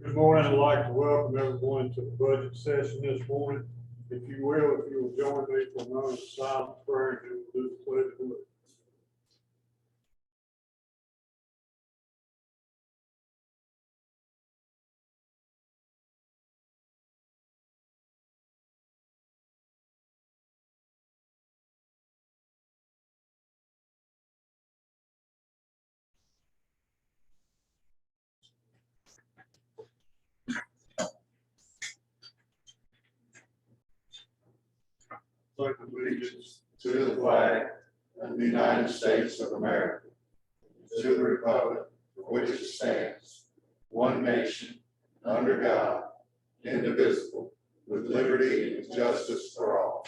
Good morning. I'd like to welcome everyone to the budget session this morning. If you will join me for a moment of silent prayer, and then we'll do the pledge of allegiance. Pledge allegiance to the flag of the United States of America, to the republic for which it stands, one nation, under God, indivisible, with liberty and justice for all.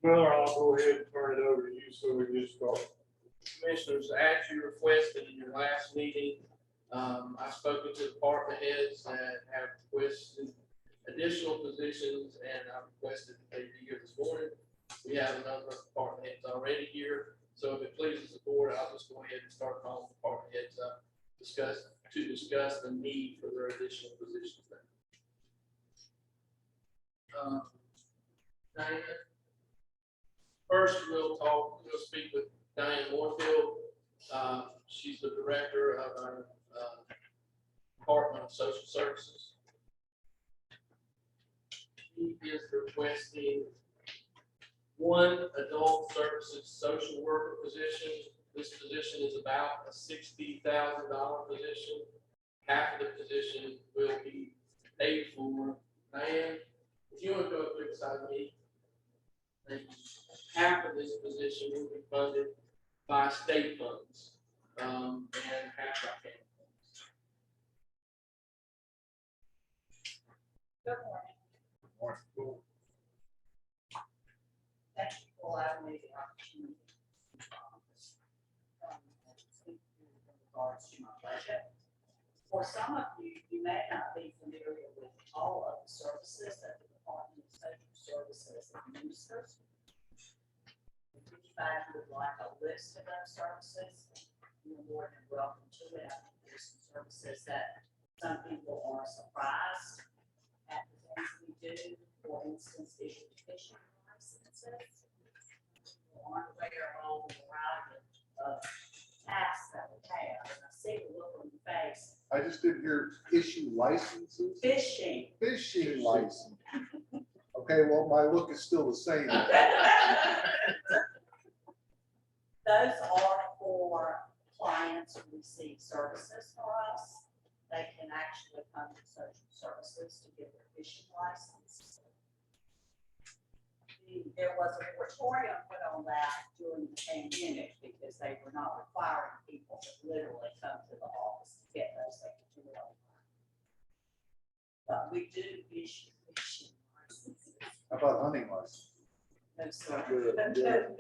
Miller, I'll go ahead and turn it over to you so we can start. Commissioners, as you requested in your last meeting, I've spoken to department heads that have requested additional positions, and I've requested that they be here this morning. We have a number of department heads already here, so if it pleases the board, I'll just go ahead and start calling department heads up, to discuss the need for their additional positions. Diane, first we'll speak with Diane Moorfield. She's the director of our Department of Social Services. She is requesting one adult services social worker position. This position is about a $60,000 position. Half of the position will be paid for. Diane, if you want to go quick side me, half of this position will be funded by state funds, and half by county funds. Good morning. Thank you for allowing me the opportunity to speak in regards to my budget. For some of you, you may not be familiar with all of the services that the Department of Social Services administers. If anybody would like a list of those services, you're more than welcome to it. I think there's some services that some people are surprised at the things we do. For instance, education licenses. People aren't aware of all the variety of tasks that we have. And I see the look on your face. I just didn't hear issue licenses. Fishing. Fishing license. Okay, well, my look is still the same. Those are for clients who receive services from us. They can actually come to social services to get their fishing license. There was a moratorium put on that during the pandemic because they were not requiring people to literally come to the office to get those. They could do it online. But we do issue fishing licenses. How about hunting license? No, sir. Good.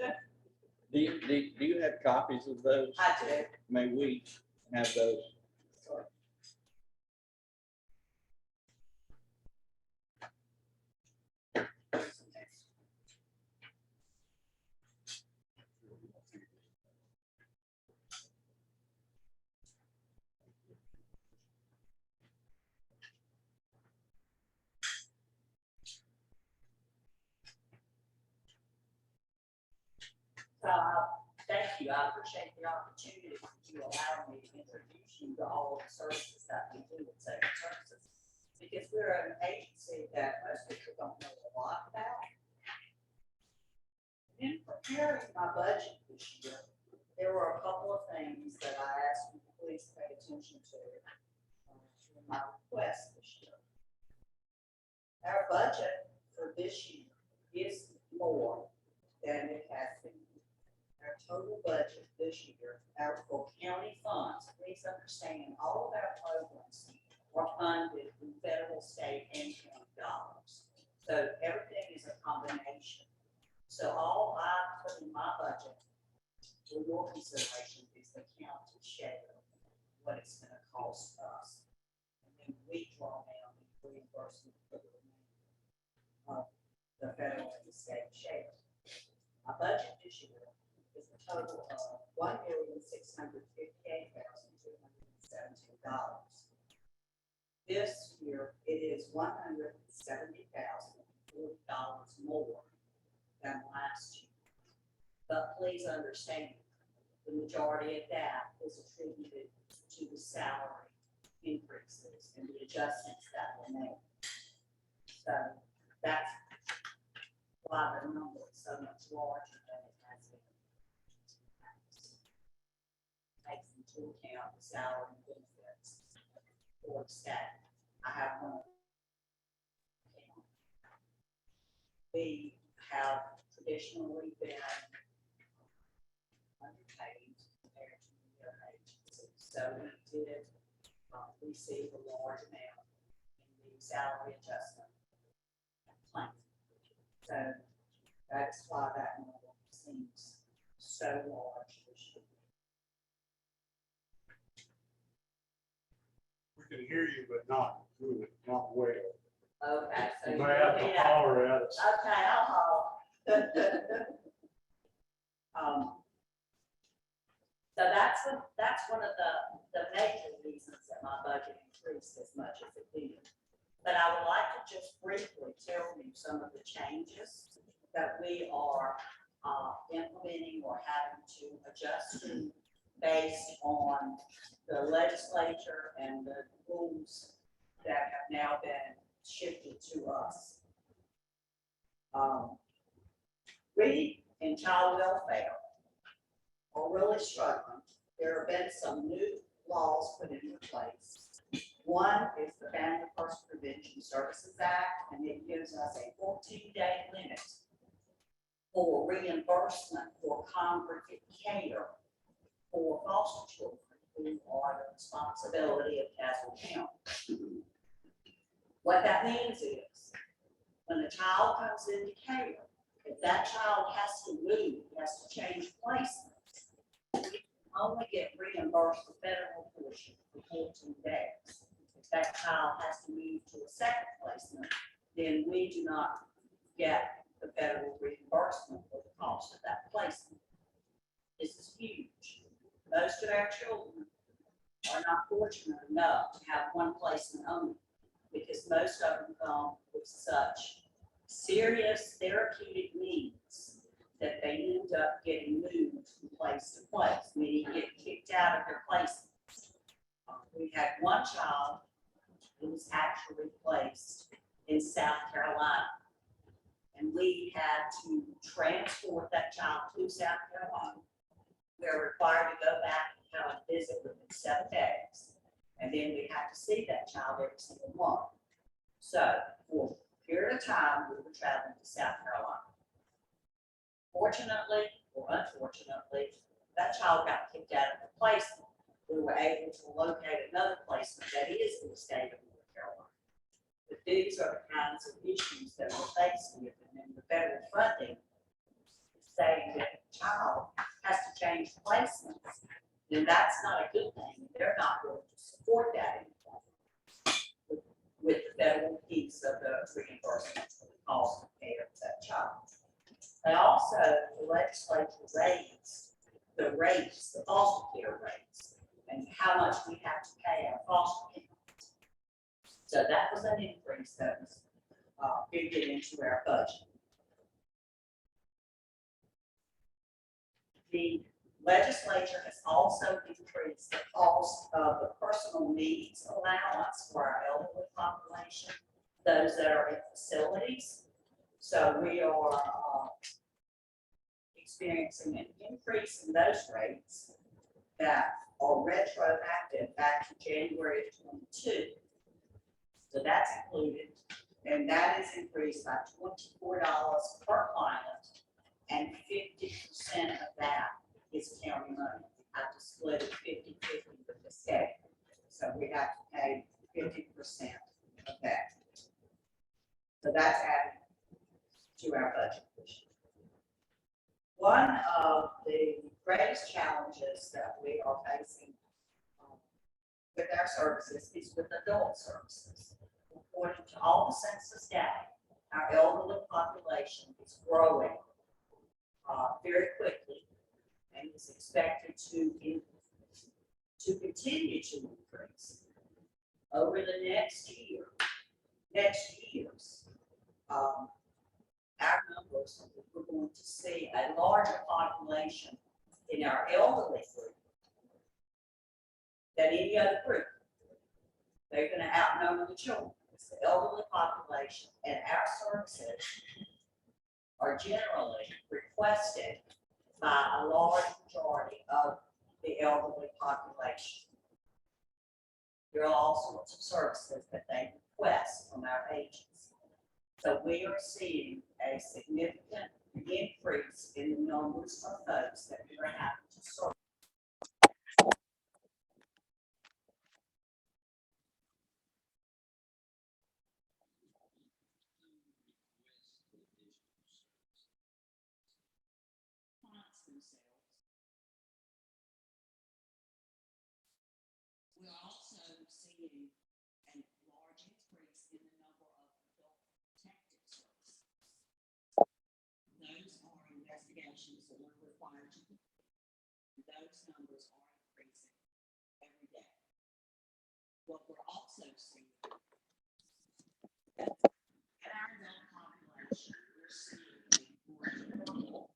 Do you have copies of those? I do. May we have those? Sorry. Thank you. I appreciate the opportunity that you allow me to introduce you to all of the services that we do with social services. Because we're an agency that most people don't know a lot about. In preparing my budget this year, there were a couple of things that I asked you to please pay attention to in my request this year. Our budget for this year is more than it has been. Our total budget this year, for county funds, please understand, all of our programs are funded from federal, state, and county dollars. So everything is a combination. So all I put in my budget for your consideration is the county share, what it's going to cost us. And then we draw down the reimbursement for the remainder of the federal and the state share. My budget this year total of $1,658,217. This year, it is $170,040 more than last year. But please understand, the majority of that is attributed to the salary increases and the adjustments that were made. So that's why the number is so much larger than it has been. Takes into account the salary and benefits for the staff. I have one. We have traditionally been underpaid compared to the other agencies. So we did receive a large amount in the salary adjustment plan. So that's why that number seems so large this year. We can hear you, but not good, not well. Okay, so You you may have to want holler at us. okay, I'll holler. So that's one of the major reasons that my budget increased as much as it did. But I would like to just briefly tell you some of the changes that we are implementing or having to adjust to based on the legislature and the rules that have now been shifted to us. We in child welfare are really struggling. There have been some new laws put into place. One is the Family First Prevention Services Act, and it gives us a 14-day limit for reimbursement for congregate care for foster children who are the responsibility of Castle County. What that means is, when a child comes into care, if that child has to move, has to change placements, we only get reimbursed the federal portion for 14 days. If that child has to move to a second placement, then we do not get the federal reimbursement for the cost of that placement. This is huge. Most of our children are not fortunate enough to have one placement only, because most of them come with such serious therapeutic needs that they end up getting moved from place to place, meaning get kicked out of their placements. We had one child who was actually placed in South Carolina, and we had to transport that child to South Carolina. We are required to go back and have a visit within 7 days, and then we have to see that child every single month. So for a period of time, we were traveling to South Carolina. Fortunately or unfortunately, that child got kicked out of the placement. We were able to locate another placement that is in the state of North Carolina. But these are the kinds of issues that we're faced with, and then the federal funding saying that the child has to change placements, then that's not a good thing. They're not going to support that anymore with the federal piece of the reimbursement for the cost of care of that child. They also, the legislature raised the rates, the foster care rates, and how much we have to pay our foster care. So that was an increase that was figured into our budget. The legislature has also increased the cost of the personal needs allowance for our elderly population, those that are in facilities. So we are experiencing an increase in those rates that are retroactive back to January of 22. So that's included, and that is increased by $24 per client, and 50% of that is county money. We have to split it 50-50 with the state. So we have to pay 50% of that. So that's added to our budget this year. One of the greatest challenges that we are facing with our services is with adult services. According to all the census data, our elderly population is growing very quickly, and staffing is expected to continue to increase over the next years. Our numbers, we're going to see a larger population in our elderly group than any other group. They're gonna outnumber the children. It's the elderly population, and our services are generally requested by a large majority of the elderly population. There are all sorts of services that they request from our agents. So we are seeing a significant increase in the numbers of folks that we are having to serve. We're also seeing a large increase in the number of adult protective services. Those are investigations that we're required to do. Those numbers are increasing every day. What we're also seeing in our adult population, we're seeing a more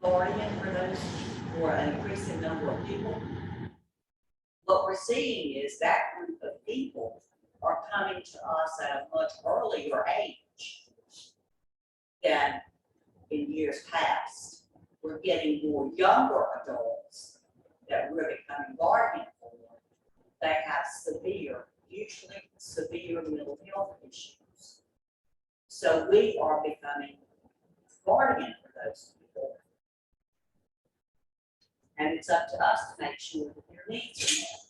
guardian for those, for an increasing number of people. What we're seeing is that group of people are coming to us at a much earlier age than in years past. We're getting more younger adults that we're becoming guardian for. They have usually severe mental health issues. So we are becoming guardian for those people. And it's up to us to make sure that their needs are met.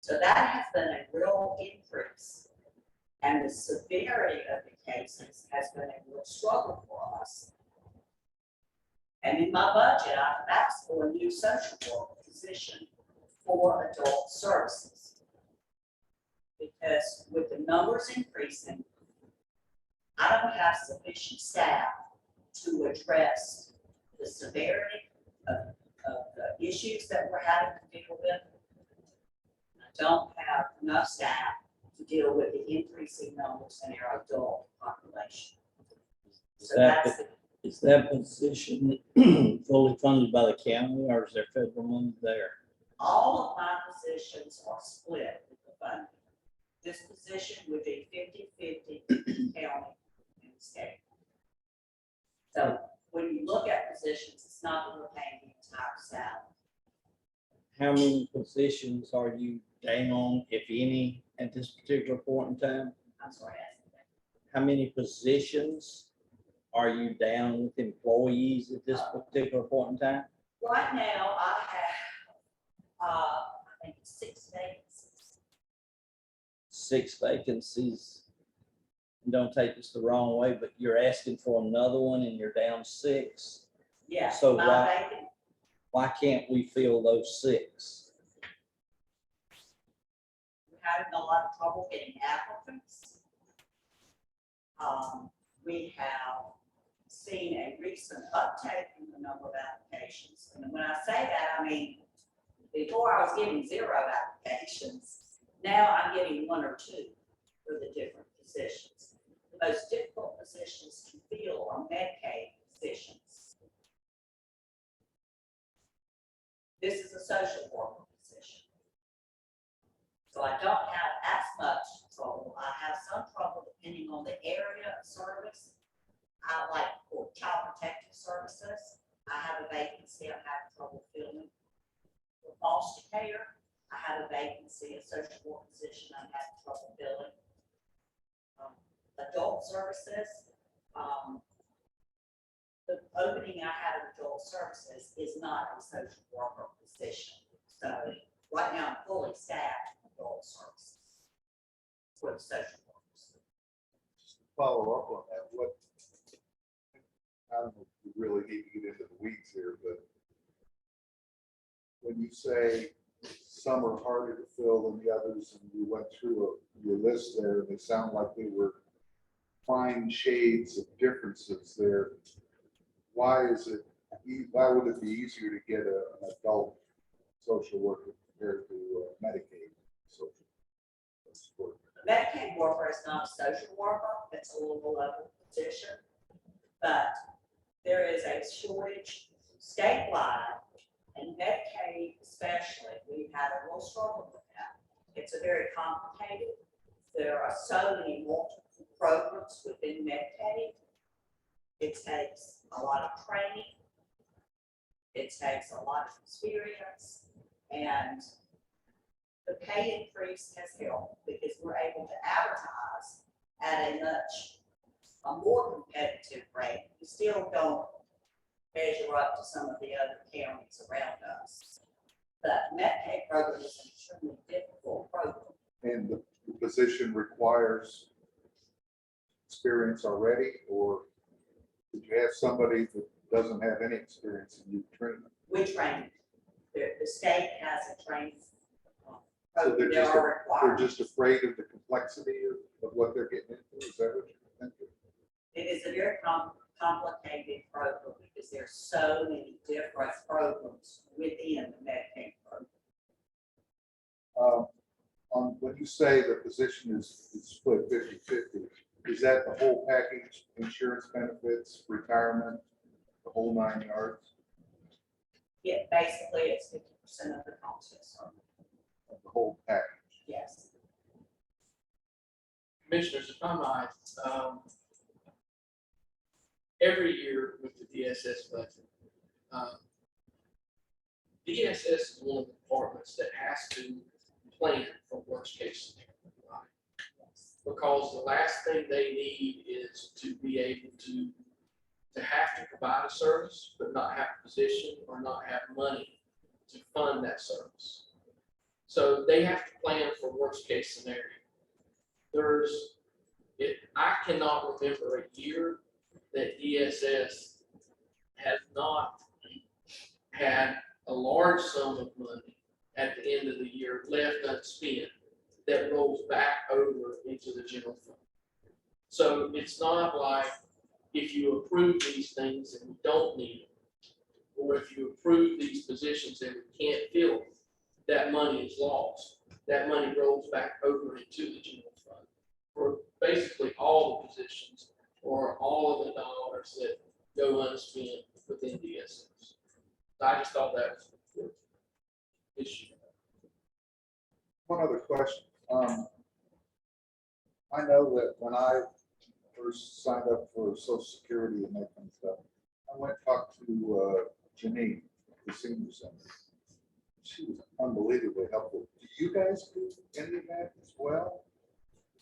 So that has been a real increase. And the severity of the cases has been a real struggle for us. And in my budget, I've asked for a new social worker position for adult services. Because with the numbers increasing, I don't have sufficient staff to address the severity of the issues that we're having to deal with. I don't have enough staff to deal with the increasing numbers in our adult population. So that's Is that position fully funded by the county, or is there federal money there? all of my positions are split with the funding. This position would be 50-50 county and state. So when you look at positions, it's not that we're paying the entire salary. How many positions are you down, if any, at this particular point in time? I'm sorry, asking that. How many positions are you down with employees at this particular point in time? Right now, I have, I think it's 6 vacancies. 6 vacancies. And don't take this the wrong way, but you're asking for another one and you're down 6. Yeah. So my vacant, why can't we fill those 6? we're having a lot of trouble getting applicants. We have seen a recent uptake in the number of applications. And when I say that, I mean, before I was getting 0 applications. Now I'm getting 1 or 2 for the different positions. The most difficult positions to fill are Medicaid positions. This is a social worker position. So I don't have as much trouble. I have some trouble depending on the area of service. I like for child protective services. I have a vacancy I'm having trouble filling. For foster care, I have a vacancy, a social work position I'm having trouble filling. Adult services, the opening I have in adult services is not a social worker position. So right now I'm fully staffed in adult services for the social workers. Follow up on that, I don't know if we really need to get into the weeds here, but when you say some are harder to fill than the others, and you went through your list there, and they sound like they were fine shades of differences there. Why would it be easier to get an adult social worker compared to Medicaid social worker? A Medicaid worker is not a social worker, it's a local level position. But there is a shortage statewide, and Medicaid especially, we've had a real struggle with that. It's a very complicated, there are so many multiple programs within Medicaid. It takes a lot of training. It takes a lot of experience, and the pay increase has helped because we're able to advertise at a more competitive rate. We still don't measure up to some of the other counties around us. But Medicaid program is an extremely difficult program. And the position requires experience already, or did you have somebody that doesn't have any experience and you train them? We train, the state has a training. So program. There are they're requirements. just afraid of the complexity of what they're getting into? Is that what you're thinking? It is a very complicated program because there's so many different programs within the Medicaid program. When you say the position is split 50-50, is that the whole package, insurance benefits, retirement, the whole 9 yards Yeah, basically it's 50% of the contest. of the whole package? Yes. Commissioners, if I might, every year with the DSS budget, DSS is one of the departments that has to plan for worst case scenario, right? Because the last thing they need is to be able to have to provide a service, but not have a position or not have money to fund that service. So they have to plan for worst case scenario. I cannot remember a year that DSS has not had a large sum of money at the end of the year left unspent that rolls back over into the general fund. So it's not like if you approve these things and we don't need them, or if you approve these positions and we can't fill them, that money is lost. That money rolls back over into the general fund for basically all the positions or all of the dollars that go unspent within DSS. So I just thought that was a good issue. One other question. I know that when I first signed up for Social Security and that kind of stuff, I went and talked to Janine, the senior center. She was unbelievably helpful. Do you guys do any of that as well?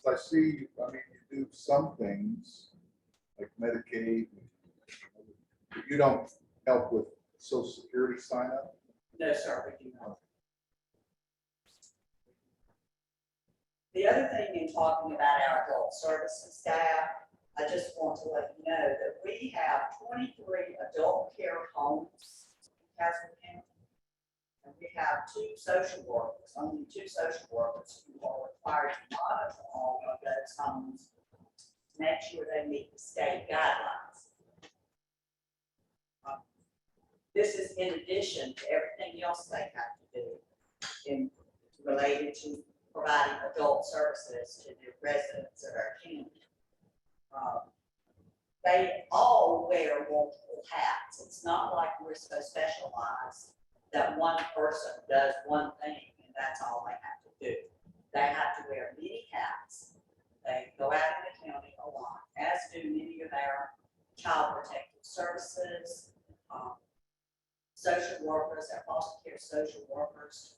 Because I see, I mean, you do some things like Medicaid, but you don't help with Social Security sign up? No, sir, we do not. The other thing in talking about our adult services staff, I just want to let you know that we have 23 adult care homes in Castle County. And we have 2 social workers, only 2 social workers who are required to monitor all of those homes to make sure they meet the state guidelines. This is in addition to everything else they have to do related to providing adult services to the residents of our county. They all wear multiple hats. It's not like we're so specialized that one person does one thing and that's all they have to do. They have to wear many hats. They go out in the county a lot, as do many of our child protective services, social workers, our foster care social workers.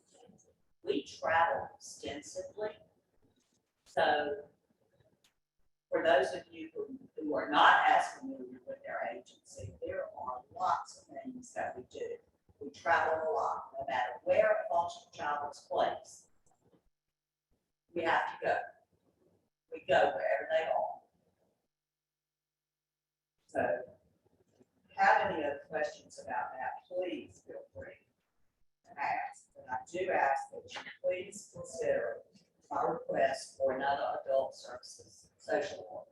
We travel extensively. So for those of you who are not as familiar with our agency, there are lots of things that we do. We travel a lot, no matter where a foster child is placed. We have to go. We go wherever they are. So, if you have any other questions about that, please feel free to ask. But I do ask that you please consider my request for another adult services social worker.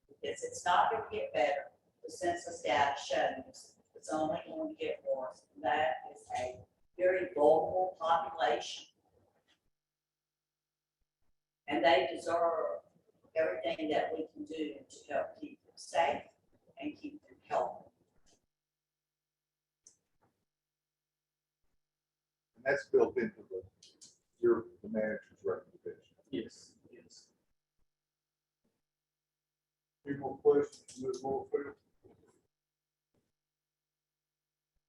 Because it's not going to get better. The census data shows it's only going to get worse. That is a very vulnerable population. And they deserve everything that we can do to help keep them safe and keep them healthy. And that's built into the manager's recommendation. Yes, yes. Any more questions, Ms. Moorfield?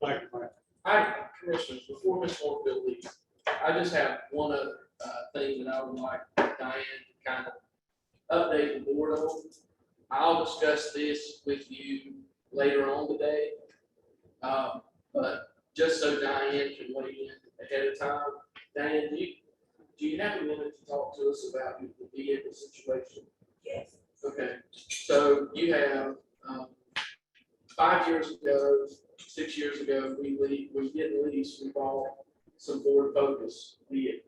Thank you, ma'am. I, Commissioners, before Ms. Horfield leaves, I just have one other thing that I would like Diane to kind of update the board on. I'll discuss this with you later on today. But just so Diane can weigh in ahead of time, Diane, do you have a minute to talk to us about the vehicle situation? Yes. Okay, so you have, 5 years ago, 6 years ago, we didn't lease, we bought some Ford Focus vehicles.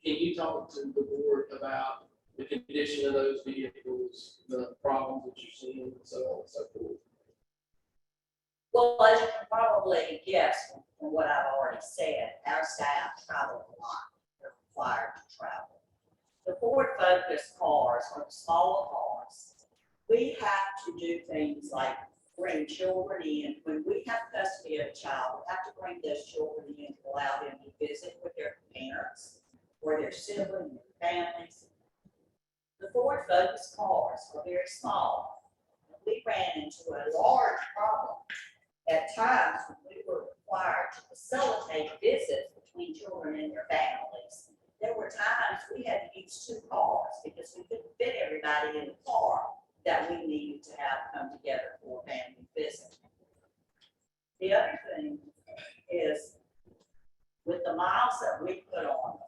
Can you talk to the board about the condition of those vehicles, the problems that you're seeing, and so on and so forth? Well, as you can probably guess from what I've already said, our staff travel a lot. They're required to travel. The Ford Focus cars are the smaller cars. We have to do things like bring children in. When we have custody of a child, we have to bring those children in to allow them to visit with their parents or their siblings, their families. The Ford Focus cars are very small. We ran into a large problem at times when we were required to facilitate visits between children and their families. There were times we had to use 2 cars because we couldn't fit everybody in the car that we needed to have come together for a family visit. The other thing is with the miles that we put on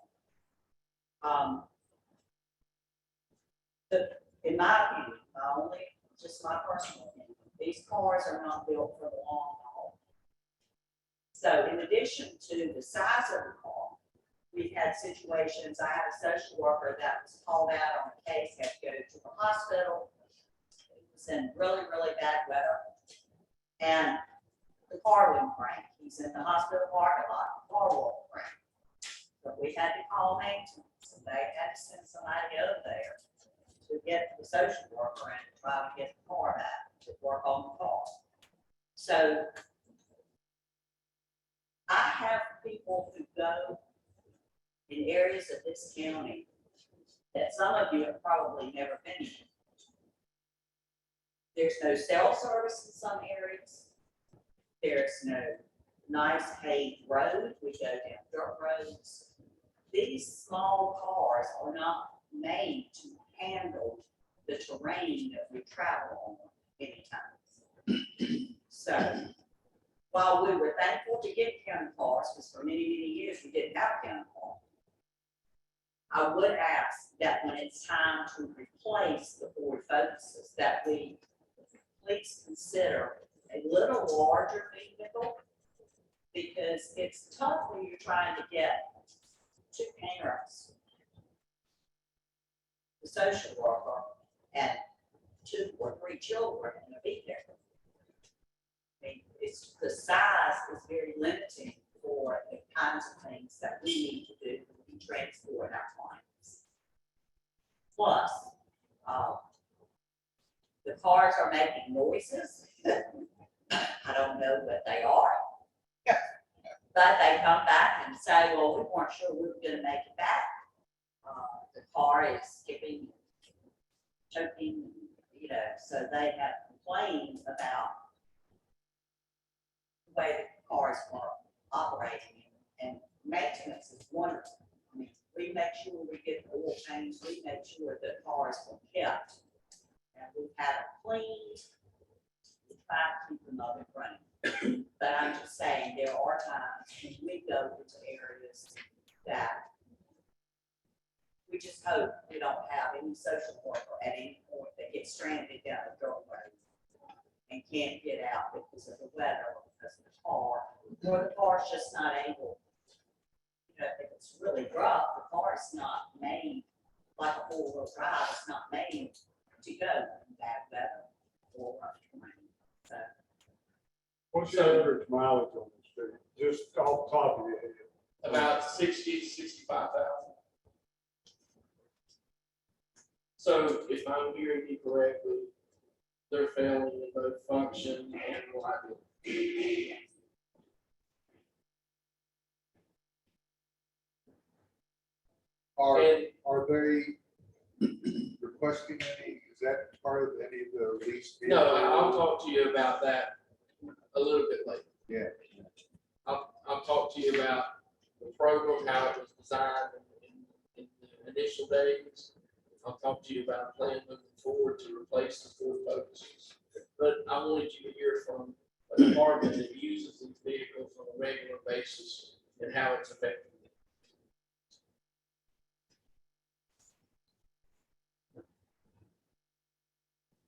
them, in my opinion, just my personal opinion, these cars are not built for the long haul. So in addition to the size of the car, we've had situations, I had a social worker that was called out on a case, had to go to the hospital. It was in really, really bad weather. And the car wouldn't crank. He's in the hospital parking lot, the car won't crank. So we had to call maintenance, and they had to send somebody over there to get the social worker and try to get the car back to work on the car. So I have people who go in areas of this county that some of you have probably never been in. There's no cell service in some areas. There's no nice paved road. We go down dirt roads. These small cars are not made to handle the terrain that we travel on many times. So while we were thankful to get county cars, because for many, many years we didn't have a county car, I would ask that when it's time to replace the Ford Focuses, that we please consider a little larger vehicle, because it's tough when you're trying to get 2 parents, the social worker, and 2 or 3 children in a vehicle. I mean, the size is very limiting for the kinds of things that we need to do to transport our clients. Plus, the cars are making noises. I don't know what they are. But they come back and say, well, we weren't sure we were going to make it back. The car is skipping, choking, so they have complained about the way the cars were operating, and maintenance is wonderful. I mean, we make sure we get the oil change, we make sure that cars were kept, and we've had them cleaned, we try to keep them up and running. But I'm just saying, there are times when we go into areas that we just hope we don't have any social worker at any point that gets stranded down a dirt road and can't get out because of the weather or because of the car, or the car's just not able it's really rough, the car is not made like a four-wheel drive, it's not made to go in bad weather or rough terrain. So, What's your average mileage on the street? Just off the top of your head. About 60 to 65,000. So if I'm hearing you correctly, they're failing in both function and reliability. Are, And are they requesting any, is that part of any of the lease? no, I'll talk to you about that a little bit later. Yeah. I'll talk to you about the program, how it was designed in the initial days. I'll talk to you about a plan moving forward to replace the Ford Focuses. But I wanted you to hear from a department that uses these vehicles on a regular basis and how it's affecting them.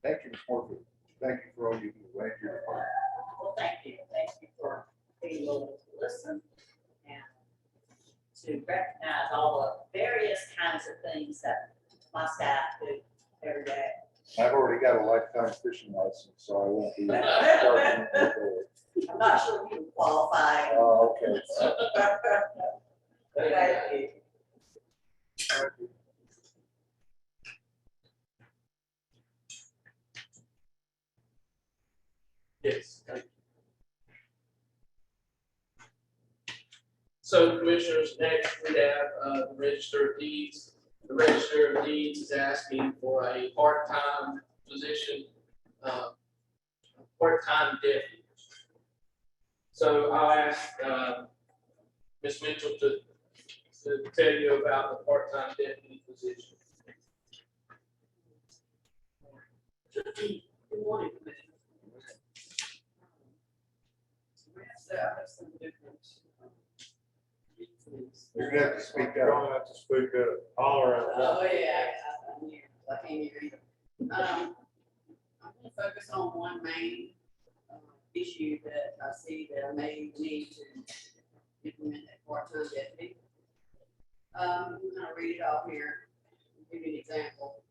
Thank you, Mr. Thank you for all you do. Thank you. well, thank you for being willing to listen and to recognize all the various kinds of things that my staff do every day. I've already got a lifetime fishing license, so I won't be starting with it. I'm not sure if you qualify. Oh, okay. Thank you. Yes. Thank you. So commissioners, next we have the Register of Deeds. The Register of Deeds is asking for a part-time position, part-time deputy. So I'll ask Ms. Mitchell to tell you about the part-time deputy position. Good morning, Commissioner. So I have some different reasons. You're gonna have to speak You're up. gonna have to speak up, holler out. Oh, yeah, I'm here, I can't hear you. I'm gonna focus on one main issue that I see that I may need to implement a part-time deputy. I'm gonna read it off here, give you an example.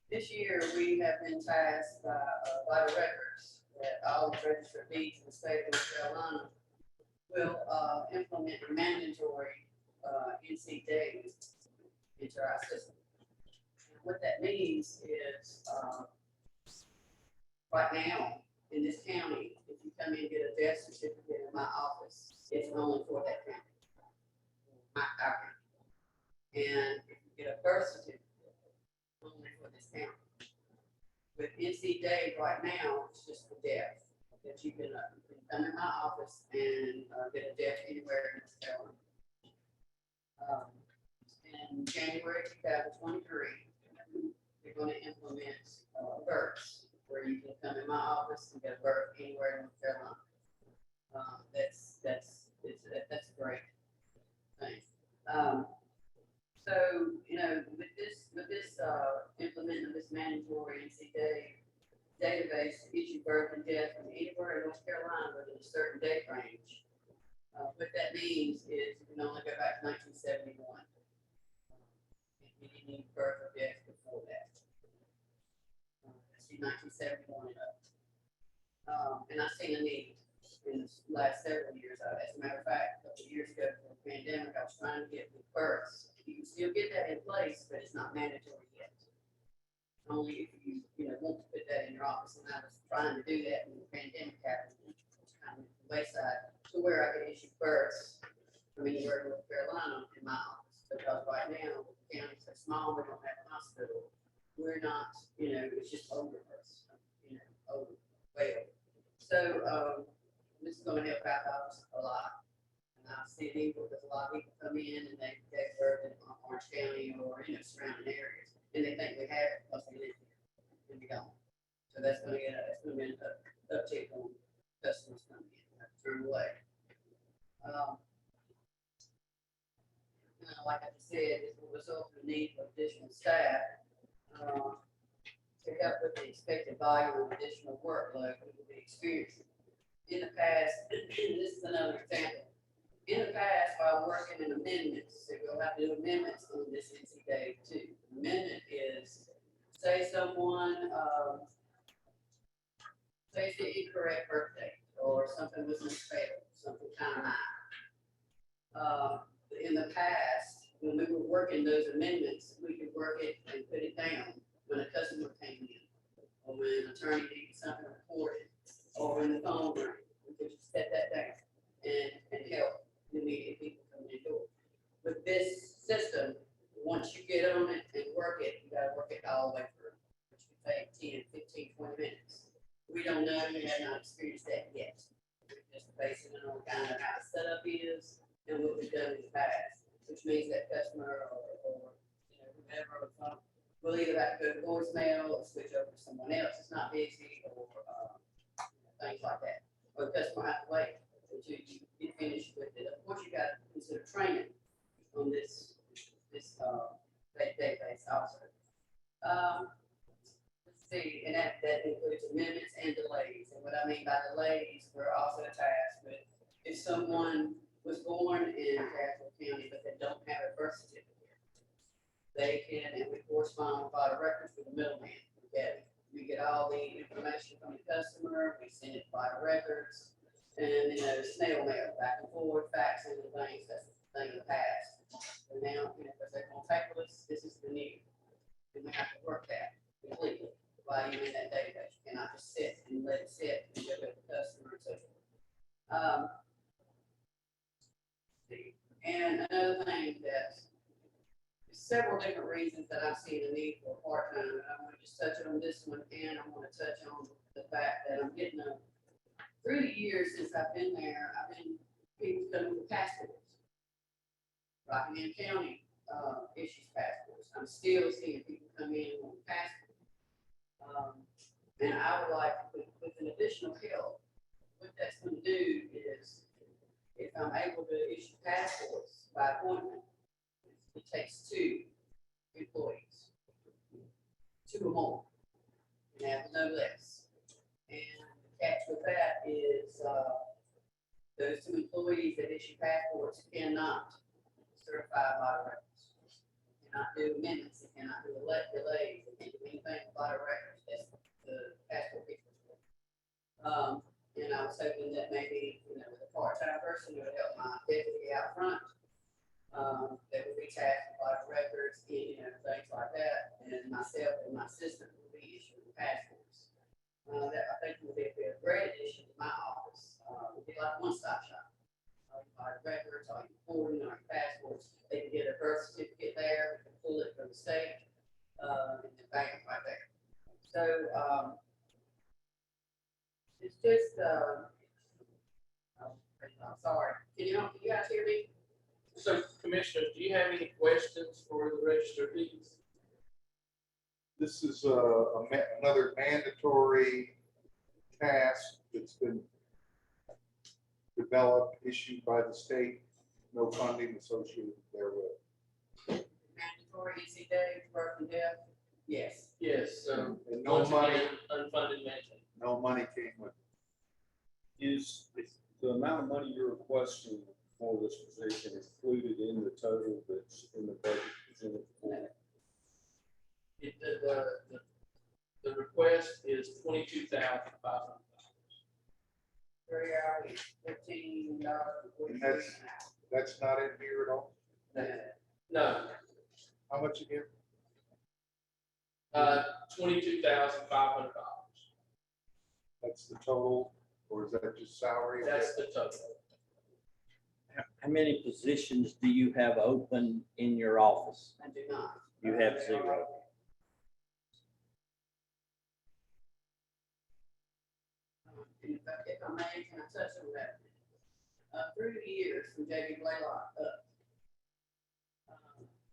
This year, we have been tasked by the records that all the registered of deeds in the state of North Carolina will implement a mandatory NC days into our system. And what that means is, right now, in this county, if you come in and get a death certificate in my office, it's only for that county. Our county. And if you get a birth certificate, only for this county. With NC Day right now, it's just for death, that you can come in my office and get a death anywhere in North Carolina. In January 2023, they're going to implement births, where you can come in my office and get a birth anywhere in North Carolina. That's a great thing. So, you know, with this implementing of this mandatory NC database to issue birth and death from anywhere in North Carolina within a certain date range, what that means is you can only go back to 1971. You didn't need birth or death before that. Let's see, 1971 and up. And I've seen a need in the last several years. As a matter of fact, a couple of years ago before the pandemic, I was trying to get with births. You can still get that in place, but it's not mandatory yet. Only if you want to put that in your office. And I was trying to do that when the pandemic happened. It's kind of the wayside to where I could issue births from anywhere in North Carolina in my office. Because right now, the county's so small, we don't have a hospital. We're not, it's just older births, older, way older. So this is going to help out us a lot. And I see it because a lot of people come in and they birth in Orange County or surrounding areas, and they think we have it because we live here, and we don't. So that's going to be an uptick on customers coming in, turn away. Like I just said, this will result in the need for additional staff to help with the expected volume of additional workload we will be experiencing. In the past, this is another example. In the past, while working in amendments, so we'll have to do amendments on this NC Day too. Amendment is, say someone, say it's the incorrect birthday, or something was misspelled, something kind of minor. In the past, when we were working those amendments, we could work it and put it down when a customer came in, or when an attorney needed something reported, or when the phone rang, we could just set that down and help the immediate people coming in door. With this system, once you get on it and work it, you gotta work it all the way through, which can take 10, 15, 20 minutes. We don't know, we have not experienced that yet. We're just basing it on kind of how the setup is and what we've done in the past, which means that customer or you know, whoever will either have to go to voicemail or switch over to someone else that's not busy or things like that. Or the customer has to wait until you get finished with it. Of course, you got to consider training on this database also. Let's see, and that includes amendments and delays. And what I mean by delays, we're also tasked with if someone was born in Castle County, but they don't have a birth certificate, they can, and we correspond with a records with the middleman. We get all the information from the customer, we send it by records, and, you know, snail mail, back and forth, faxing and things, that's the thing of the past. And now, you know, because they're contactless, this is the new, and we have to work that completely while you're in that database. You cannot just sit and let it sit and go with the customer and so forth. And another thing that several different reasons that I've seen a need for part-time, and I want to just touch on this one, and I want to touch on the fact that I'm getting them through the years since I've been there. I've been people coming with passports. Rockingham County issues passports. I'm still seeing people come in with passports. And I would like, with an additional help, what that's going to do is, if I'm able to issue passports by appointment, it takes 2 employees, 2 or more, and have no less. And the catch with that is those 2 employees that issue passports cannot certify vital records. They cannot do amendments, they cannot do delays, they can't do anything with vital records. That's the passport people. And I was hoping that maybe, you know, with a part-time person who would help my deputy out front, that would be tasked with vital records, you know, things like that, and myself and my assistant would be issuing passports. That I think would be a great addition to my office. It would be like a one-stop shop. Vital records, all your reporting, all your passports. They can get a birth certificate there, we can pull it from the state, and then bang it right there. So it's just I'm sorry. Can you guys hear me? So, Commissioner, do you have any questions for the registered deeds? This is another mandatory task that's been developed, issued by the state, no funding associated therewith. Mandatory NC Day, birth and death? Yes. Yes. And no Once money, again, unfunded mandate. no money came with it. Is the amount of money you're requesting for this position included in the total that's in the budget presented for? The request is $22,500. 3 hours, $15.43 And an hour. That's not in here at all? No, How much again? $22,500. That's the total, or is that just salary? That's the total. How many positions do you have open in your office? I do not. You have 0. If I may, can I touch on that? Through the years, from J.B. Blaylock up,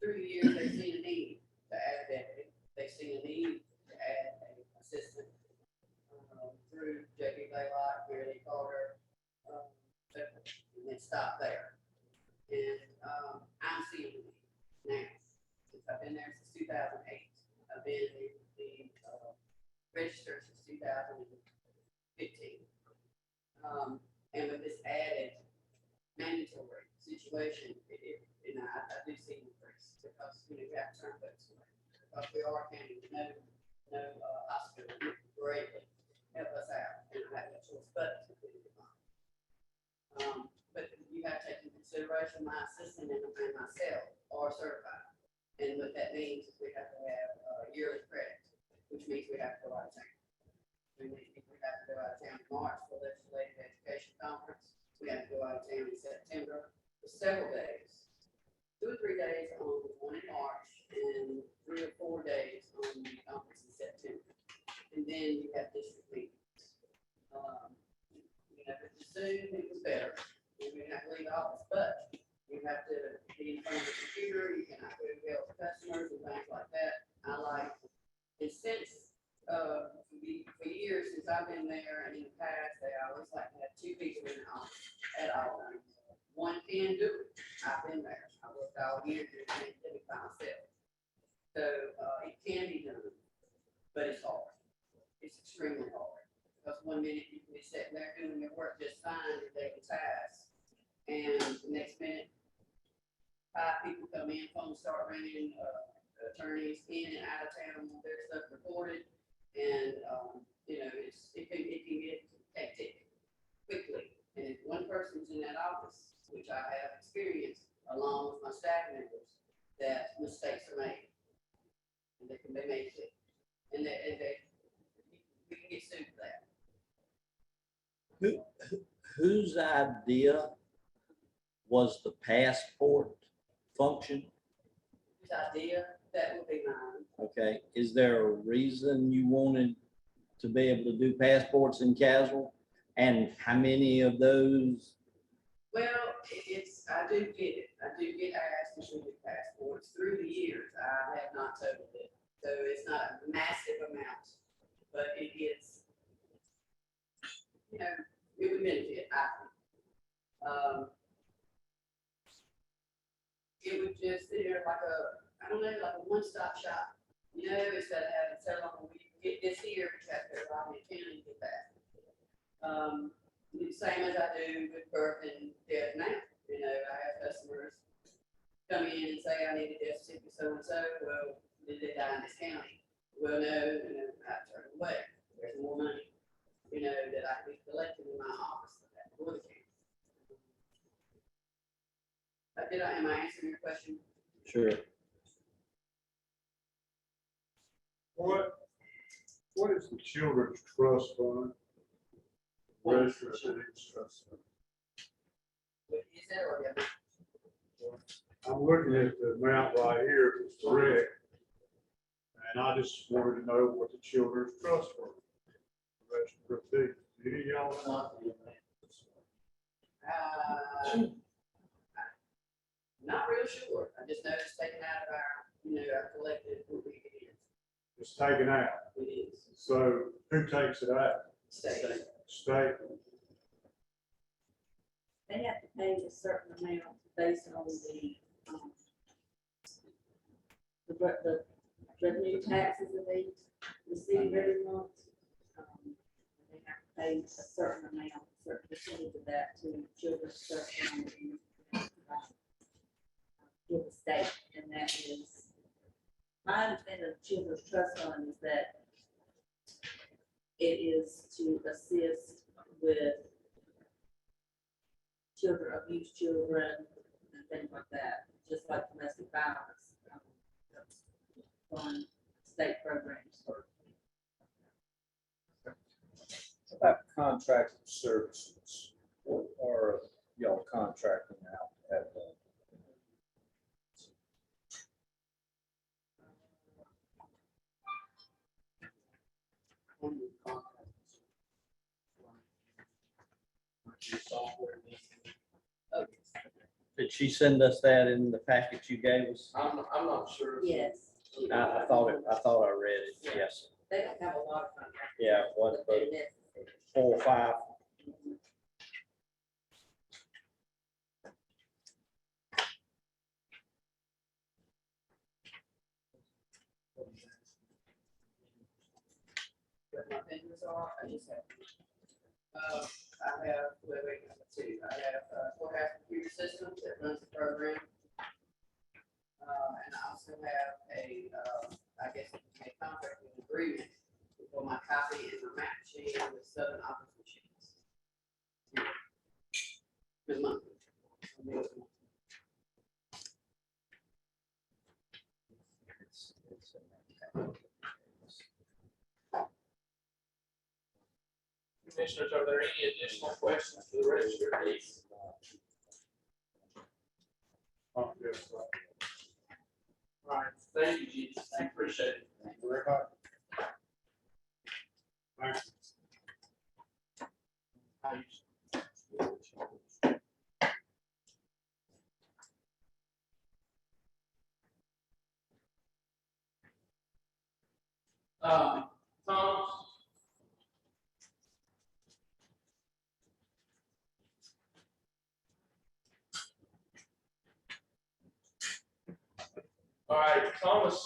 through the years, they've seen a need to add a deputy. They've seen a need to add an assistant. Through J.B. Blaylock, Mary Lee Carter, and then stop there. And I'm seeing a need now. Since I've been there since 2008, I've been the register since 2015. And with this added mandatory, situation, and I do see an increase because, you know, we have to turn folks away. Because we are county, no hospital greatly help us out, and I have no choice but to do it. But you have to take into consideration my assistant and myself are certified. And what that means is we have to have yearly credit, which means we have to go out of town. We have to go out of town in March for legislative education conference. We have to go out of town in September for several days. 2 or 3 days on the one in March and 3 or 4 days on the conference in September. And then you have district meetings. You know, but soon it was better. You may have to leave office, but you have to be in front of the computer, you cannot go to help customers and things like that. I like, and since, for years, since I've been there and in the past, they always like to have 2 people in the office at all times. One can do it. I've been there. I worked all year and did it by myself. So, it can be done, but it's hard. It's extremely hard. Because 1 minute you can be sitting there doing your work just fine, your daily tasks. And the next minute, 5 people come in, phones start ringing, attorneys in and out of town want their stuff recorded. And, you know, it can get hectic quickly. And if one person's in that office, which I have experienced along with my staff members, that mistakes are made. And they can be made quick. And we can get sued for that. Whose idea was the passport function? Whose idea? That would be mine. Okay, is there a reason you wanted to be able to do passports in casual? And how many of those? Well, I do get it. I do get asked to do passports through the years. I have not totaled it. So it's not a massive amount, but it is, you know, it would benefit, I think. It would just, you know, like I don't know, like a one-stop shop. You know, instead of having to tell them, we get this here, we have to go around the county and get that. The same as I do with birth and death now. You know, I have customers come in and say, I need a death certificate, so-and-so. Well, did they die in this county? Well, no, you know, I turn it away. There's more money, you know, that I can be collecting in my office for that for the county. Am I answering your question? Sure. What is the Children's Trust Fund? Register of Deeds Trust Fund. What is it or yeah? I'm looking at the amount right here, if it's correct. And I just wanted to know what the Children's Trust Fund. Register of Deeds. Any of y'all know? Not real sure. I just know it's taken out of our, you know, our collective, what we get in. It's taken out. It is. So who takes it out? State. State. They have to pay a certain amount based on the revenue taxes that they receive every month. They have to pay a certain amount, a certain percentage of that to Children's Trust Fund with the state, and that is, my understanding of Children's Trust Fund is that it is to assist with children, abused children, and things like that, just like domestic violence, on state programs. About contracted services, what are y'all contracting out to have done? Did she send us that in the package you gave us? I'm not sure. Yes, I thought I read it, yes. they don't have a lot of contracts. Yeah, what, but they're necessary. 4 or 5? What my vendors are, I just have, I have, let's see, I have, courthouse computer Systems that runs the program. And I also have a, I guess, a contracting agreement for my copy and my map machine with Southern Office Machines. Good month. Commissioners, are there any additional questions for the register of deeds? Oh, yes, right. All right, thank you, Jesus. I appreciate it. Thank you very much. Thanks. Thomas? All right, Thomas,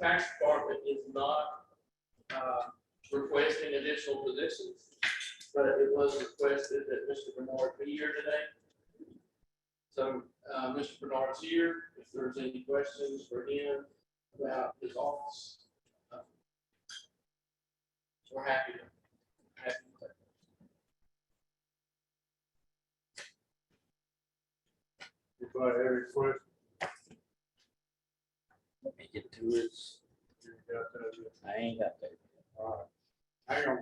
tax department is not, requesting additional positions, but it was requested that Mr. Bernard be here today. So, Mr. Bernard's here, if there's any questions for him about his office. We're happy to have him. Anybody have any questions? Let me get to his, You got that yet? I ain't got that. All right. Hang on.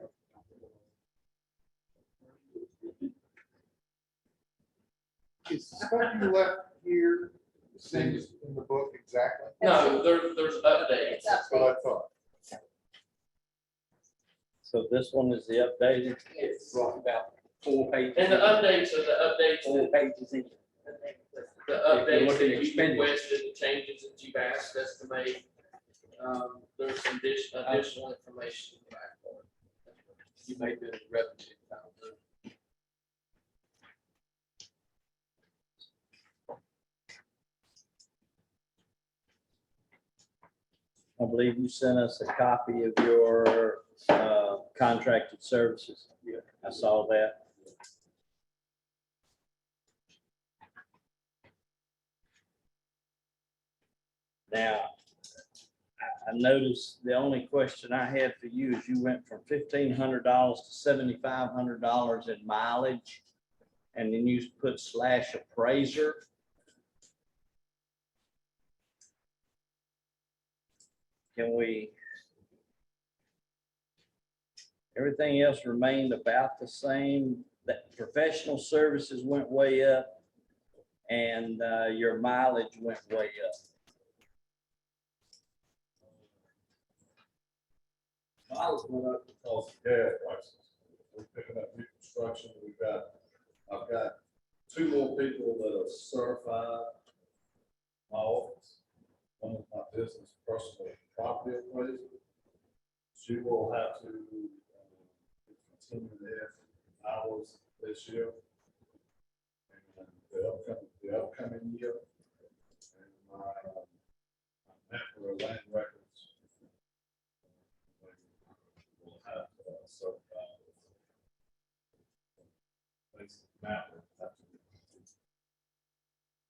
Is the stuff you left here the same as in the book exactly? No, there's updates. That's what I thought. So this one is the updated. It's About 4 pages. And the updates are the updates, 4 pages in. the updates look that at you expenditure. requested, the changes that you've asked us to make. There's some additional information in the back for it. You made the revenue. I believe you sent us a copy of your contracted services. Yeah. I saw that. Now, I noticed the only question I had for you is you went from $1,500 to $7,500 in mileage, and then you put slash appraiser. Can we? Everything else remained about the same. That professional services went way up, and your mileage went way up. Miles went up because of gas prices. We're picking up new construction. I've got 2 more people that are certified. My office, one of my business personal property appraiser. She will have to continue their hours this year. And the upcoming year. And my network land records. Will have certified.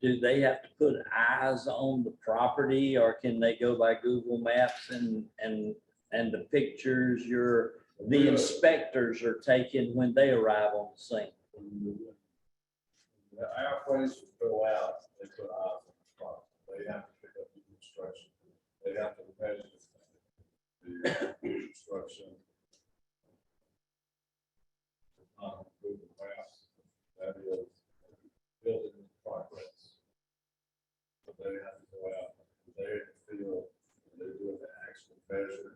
Do they have to put eyes on the property, or can they go by Google Maps and the pictures the inspectors are taking when they arrive on the scene? Our appraisers go out, they put eyes on the property. They have to pick up the construction. They have to measure the construction. Google Maps, that is building in progress. But they have to go out, they feel, they do the actual measure.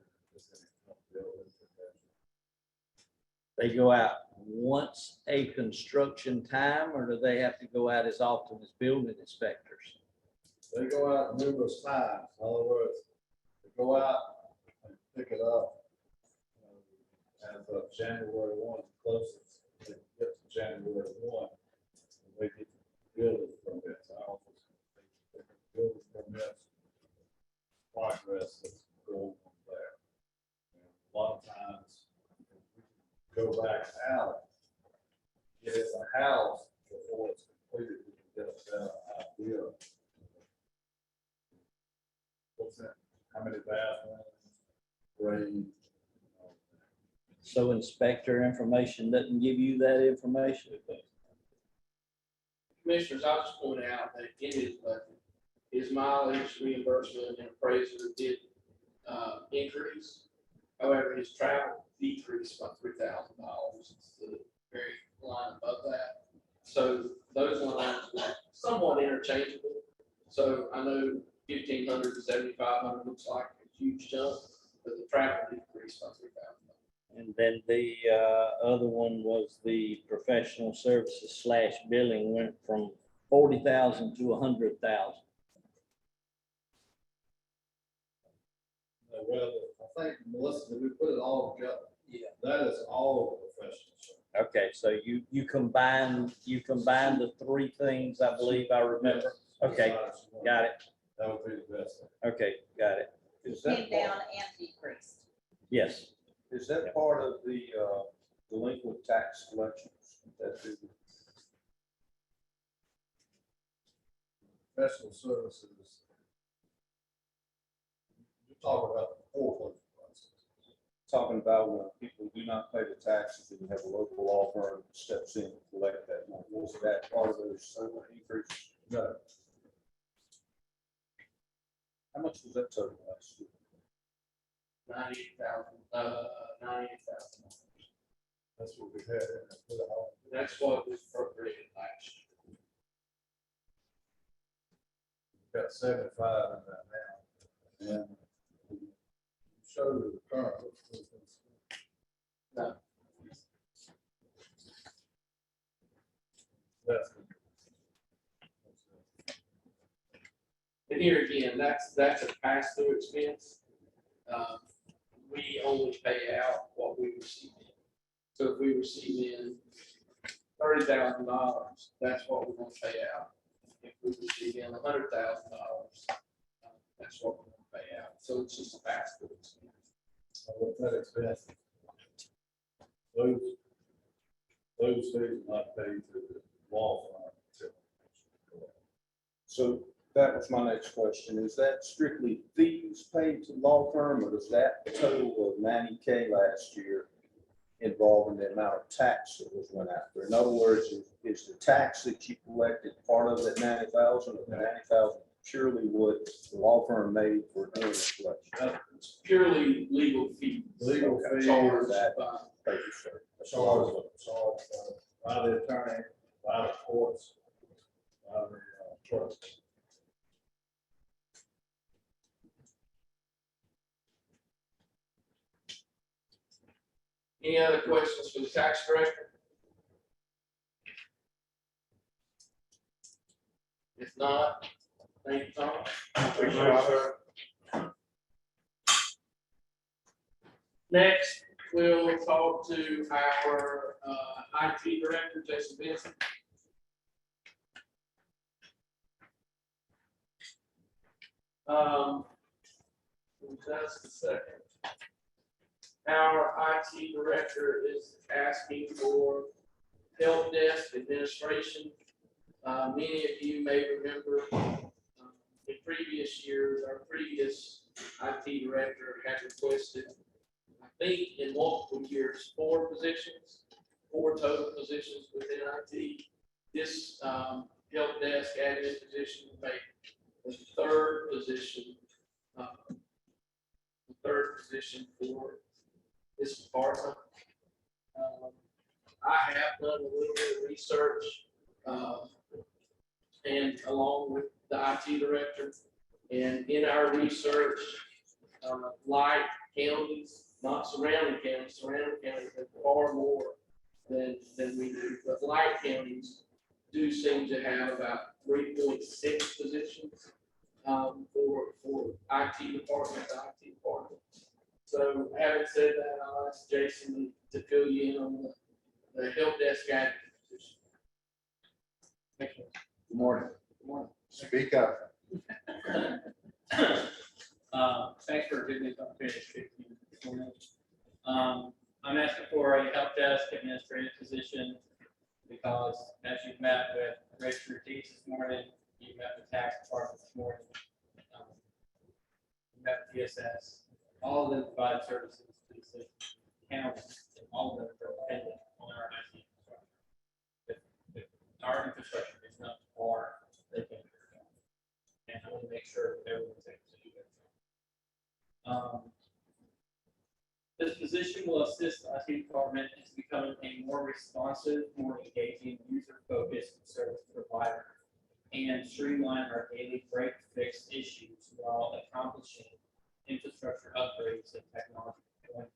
They go out once a construction time, or do they have to go out as often as building inspectors? They go out numerous times. In other words, they go out and pick it up as of January 1, closest. They get to January 1, and they get building permits. Our office, they get building permits, progress that's going on there. And a lot of times, we go back out, get it a house before it's completed, we can get idea. What's that? How many bathrooms? Grade? So inspector information doesn't give you that information? Commissioners, I'll just point out that in his budget, his mileage reimbursement and appraiser did increase. However, his travel decreased by $3,000. It's the very line above that. So those lines were somewhat interchangeable. So I know 1,500 to 7,500 looks like a huge jump, but the travel decreased by $3,000. And then the other one was the professional services / billing went from 40,000 to 100,000. Well, I think, Melissa, that we put it all together. Yeah. That is all professional service. Okay, so you combine the three things, I believe I remember. Okay, got it. That would be the best. Okay, got it. Is Came that, down and decreased. Yes. is that part of the delinquent tax collections? That is- Professional services. You're talking about the foreclosure process. Talking about when people do not pay the taxes and you have a local law firm that steps in and collect that money. Was that part of those increases? No, How much was that total last year? 98,000. that's what we had. in there. Put it all- That's what was appropriated last year. We've got 75 in that now. And show the current. No. That's. And here again, that's a pass-through expense. We only pay out what we receive in. So if we receive in $30,000, that's what we're gonna pay out. If we receive in $100,000, that's what we're gonna pay out. So it's just a pass-through expense. With that expense. Those fees are not paid to the law firm. So that was my next question. Is that strictly fees paid to the law firm, or does that total of 90K last year involving the amount of tax that was went after? In other words, is the tax that you collected part of that 90,000, or the 90,000 purely what the law firm made for doing the collection? It's purely legal fees. Legal Okay. fees. Charged that. by- Thank you, sir. Charged by the attorney, by the courts, by the trust. Any other questions for the tax director? If not, thank you, Tom. Next, we'll talk to our IT director, Jason Benson. Just a second. Our IT director is asking for help desk administration. Many of you may remember in previous years, our previous IT director had requested, I think in multiple years, 4 total positions within IT. This help desk admin position will make the third position for this department. I have done a little bit of research, and along with the IT director, and in our research, like counties, not surrounding counties have far more than we do, but like counties do seem to have about 3.6 positions for IT department. So having said that, I'll ask Jason to fill you in on the help desk admin position. Thank you. Good morning. Good morning. Speak up. Thanks for giving me the opportunity to speak to you this morning. I'm asking for a help desk administrative position. because as you've met with Register of Deeds this morning, you met with tax department this morning, you met with DSS, all of them provide services to the city counties, and all of them are dependent on our IT infrastructure. If our infrastructure is not far, they can't do their job. And I want to make sure that everyone's able to do their job. This position will assist the IT department in becoming a more responsive, more engaging, user-focused service provider and streamline our daily break-fix issues while accomplishing infrastructure upgrades and technology deployment.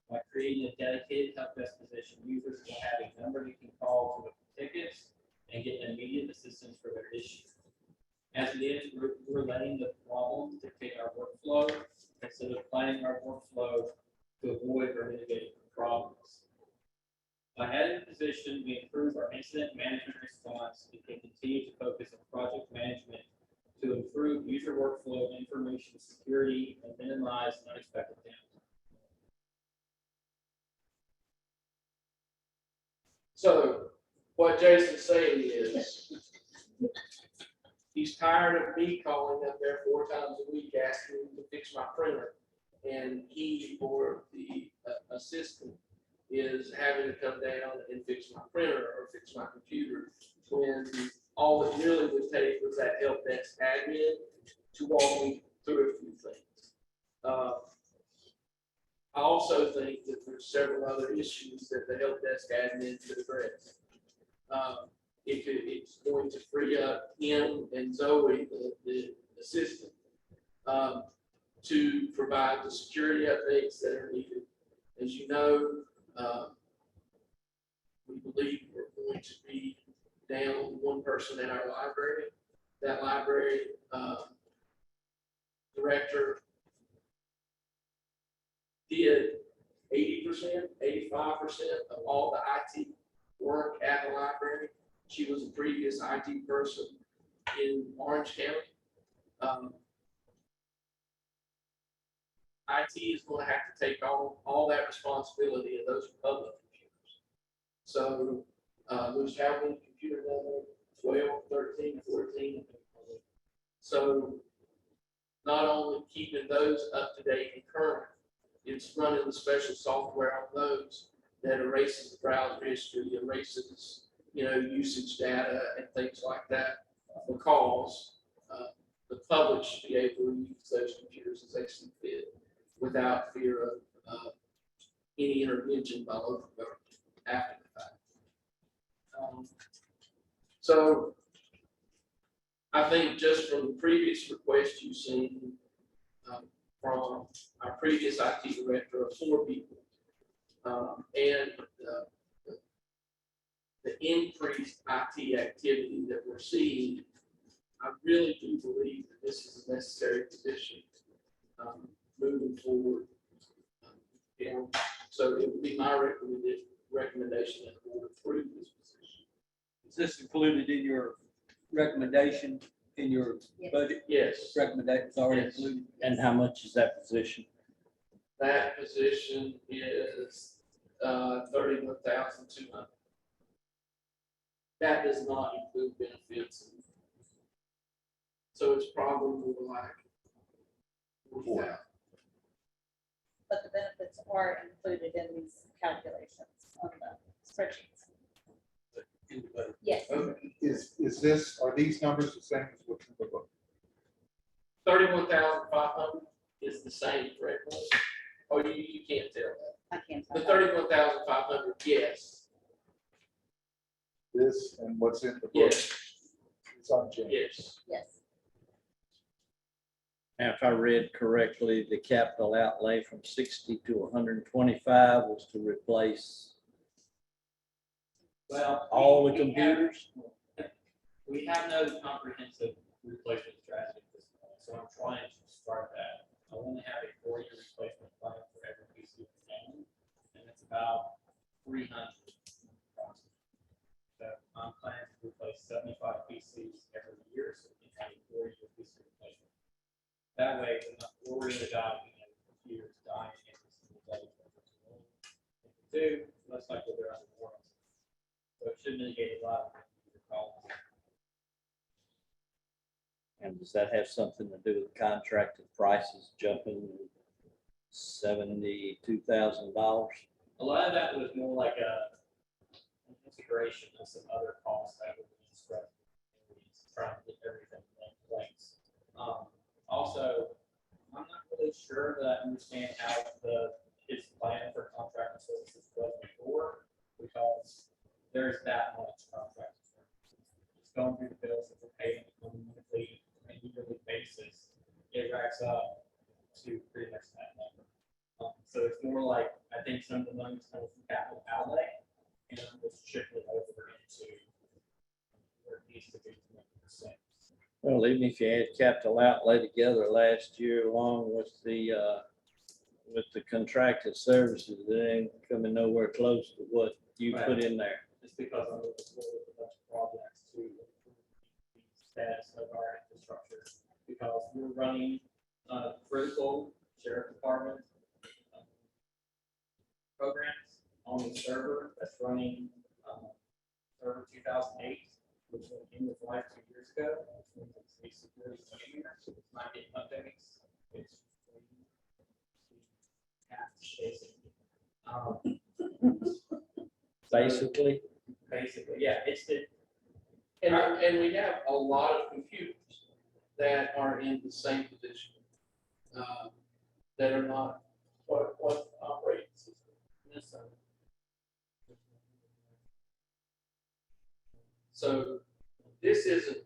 By creating a dedicated help desk position, users will have a number they can call to look at tickets and get immediate assistance for their issues. As it is, we're letting the problem dictate our workflow instead of planning our workflow to avoid or mitigate problems. By adding the position, we improve our incident management response and can continue to focus on project management to improve user workflow, information security, and minimize unexpected downtime. So what Jason's saying is, he's tired of me calling up there 4 times a week asking him to fix my printer. And he or the assistant is having to come down and fix my printer or fix my computer, when all it really would take was that help desk admin to walk me through a few things. I also think that there's several other issues that the help desk admin could address. It's going to free up him and Zoe, the assistant, to provide the security updates that are needed. As you know, we believe we're going to be down 1 person in our library. That library director did 80%, 85% of all the IT work at the library. She was a previous IT person in Orange County. IT is going to have to take all that responsibility of those public computers. So there's how many computers on there? 12, 13, 14. So not only keeping those up to date and current, it's running the special software on those that erases the browser history, erases, usage data and things like that, because the public should be able to use those computers as they see fit without fear of any intervention by local government after the fact. So I think just from the previous request you've seen from our previous IT director of 4 people, and the increased IT activity that we're seeing, I really do believe that this is a necessary position moving forward. So it would be my recommendation that the board approve this position. Is this included in your recommendation, in your budget Yes, recommendation? It's already Yes. included? And how much is that position? that position is 31,200. That does not include benefits. So it's probably more like 40,000. But the benefits are included in these calculations on the spreadsheets. Yes. Okay. Are these numbers the same as what you look? 31,500 is the same, correct? Or you can't tell that. I can't The tell. 31,500, yes, This and what's in the book? yes, It's unchanged. yes. Yes. Now, if I read correctly, the capital outlay from 60 to 125 was to replace Well, all the we have- computers? We have no comprehensive replacement strategy at this point, so I'm trying to start that. I only have a 4-year replacement plan for every PC we own, and it's about 300. So I'm planning to replace 75 PCs every year, so we can have a 4-year PC replacement. That way, we're not worrying about computers dying every single day. If we do, most likely they're under warranty. So it should mitigate a lot of the calls. And does that have something to do with contracted prices jumping $72,000? A lot of that was more like an integration of some other costs that were being spread. Trying to get everything in place. Also, I'm not really sure that I understand how his plan for contract services was before, because there's that much contract. It's going through the bills that we're paying on a monthly and yearly basis. It racks up to pretty much that number. So it's more like, I think some of the money's coming from capital outlay, and I'm just shifting it over into where it needs to be to make sense. Well, even if you had capital outlay together last year along with the contracted services, it ain't coming nowhere close to what you put in there. Just because I'm looking forward to a bunch of projects to improve the status of our infrastructure, because we're running critical sheriff department programs on the server that's running server 2008, which went in with life 2 years ago, which means it's a security nightmare, so it's not getting updates. It's Basically, basically, yeah, it's the, And we have a lot of computers that are in the same position, that are not, what operating system? So this isn't,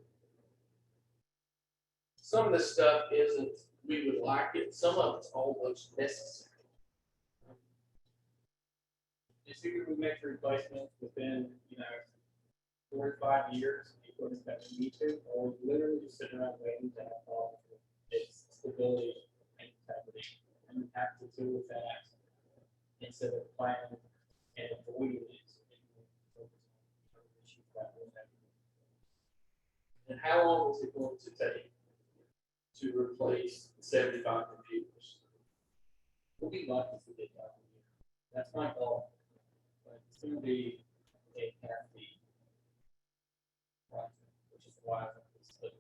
some of the stuff isn't, we would like it, some of it's almost necessary. If you could make replacements within, 4 to 5 years, equipment that we need to, or literally just sitting around waiting to have problems with its stability and integrity, and we have to deal with that instead of planning and avoiding it. And how long is it going to take to replace 75 computers? We'll be lucky if we get that. That's my goal. But it's going to be a hefty project, which is why I think it's the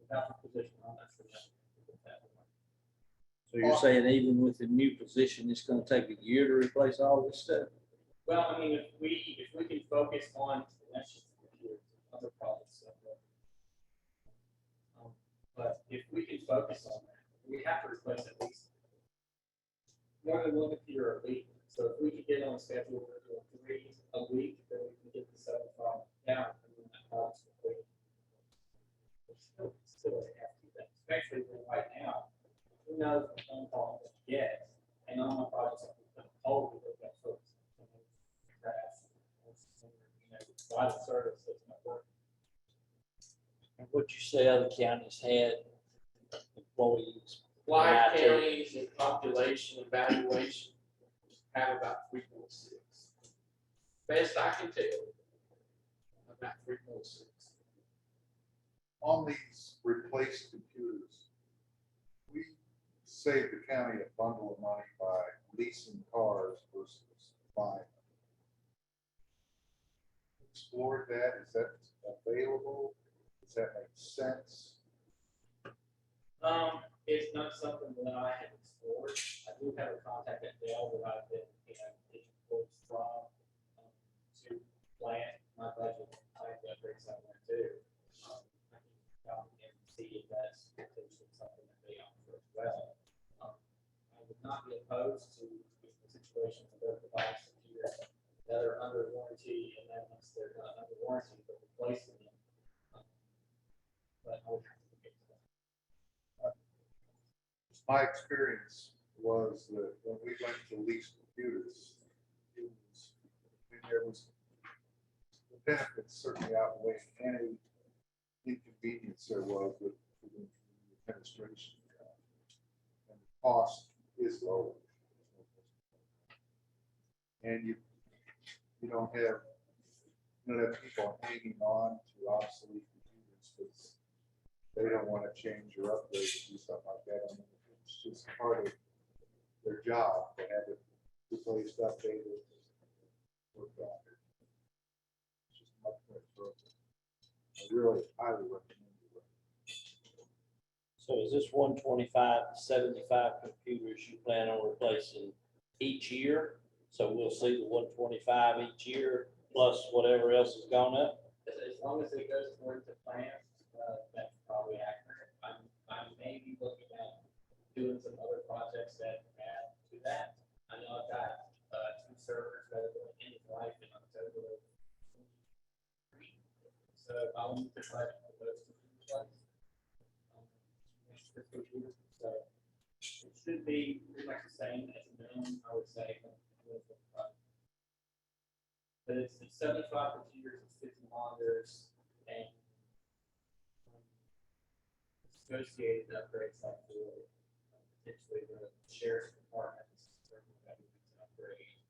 without the position, I'm not sure that. so you're saying even with the new position, it's gonna take a year to replace all this stuff? Well, I mean, if we can focus on, that's just other projects. But if we can focus on that, we have to replace at least more than one computer a week. So if we can get on a schedule, we're doing 3 a week, then we can get the 75 down and then that project's complete. Still a hefty thing, especially right now. Who knows what phone call that you get, and all my projects are hold because that's what crash. Why the service that's not working. And what you say other counties had employees? Like IT. counties and population evaluation have about 3.6. Best I can tell, about 3.6. On these replaced computers, we save the county a bundle of money by leasing cars versus buying them. Explored that, is that available? Does that make sense? It's not something that I have explored. I do have a contact at Dell that I've been, taking quotes from, to plan my budget, plan to upgrade somewhere too. I can talk to them and see if that's potentially something that they offer as well. I would not be opposed to a situation where their devices here that are under warranty, and then once they're not under warranty, but replacing them. But I would have to get to that. My experience was that when we went to lease computers, there was, the benefits certainly outweigh any inconvenience there was with the administration. And the cost is low. And you don't have people hanging on to obsolete computers because they don't want to change or upgrade or do something like that. I mean, it's just part of their job to have it replaced, updated, worked on. really highly recommended. So is this 125 to 75 computers you plan on replacing each year? So we'll see the 125 each year plus whatever else has gone up? As long as it goes according to plan, that's probably accurate. I may be looking at doing some other projects that add to that. I know I've got, two servers that are going end of life in October. So I'll need to try to put those two in place. Next fiscal year. So it should be pretty much the same as a minimum, I would say. But it's 75 computers, it's 50 monitors, and associated upgrades like for potentially the sheriff's department, upgrade,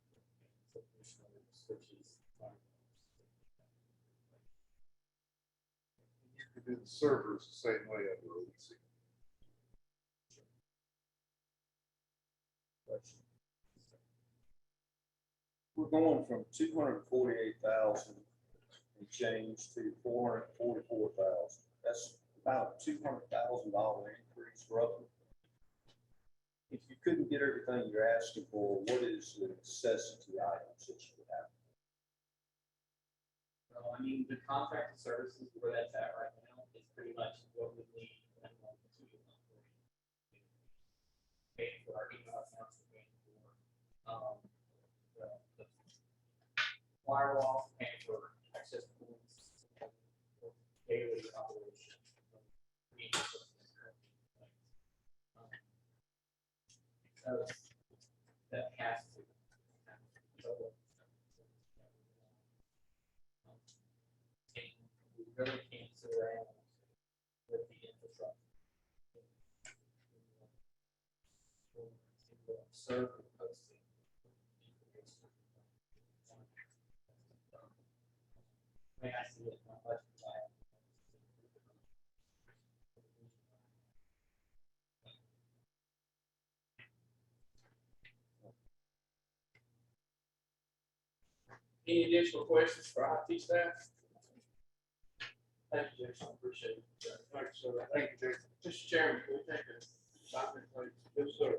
additional switches. You could do the servers the same way at the OEC. We're going from 248,000 and change to 444,000. That's about a $200,000 increase roughly. If you couldn't get everything you're asking for, what is the necessity items that you would have? So, I mean, the contracted services where that's at right now is pretty much what we need. Paying for our email accounts, paying for, the firewall, paying for access points, daily operations. So that has to. And we really can't sit around with the infrastructure. Serve and hosting. May I see it, my budget. Any additional questions for IT staff? Thank you, Jason, appreciate it. Thank you, sir. Thank you, Jason. Mr. Chairman, can we take a 5-minute break? Yes, sir.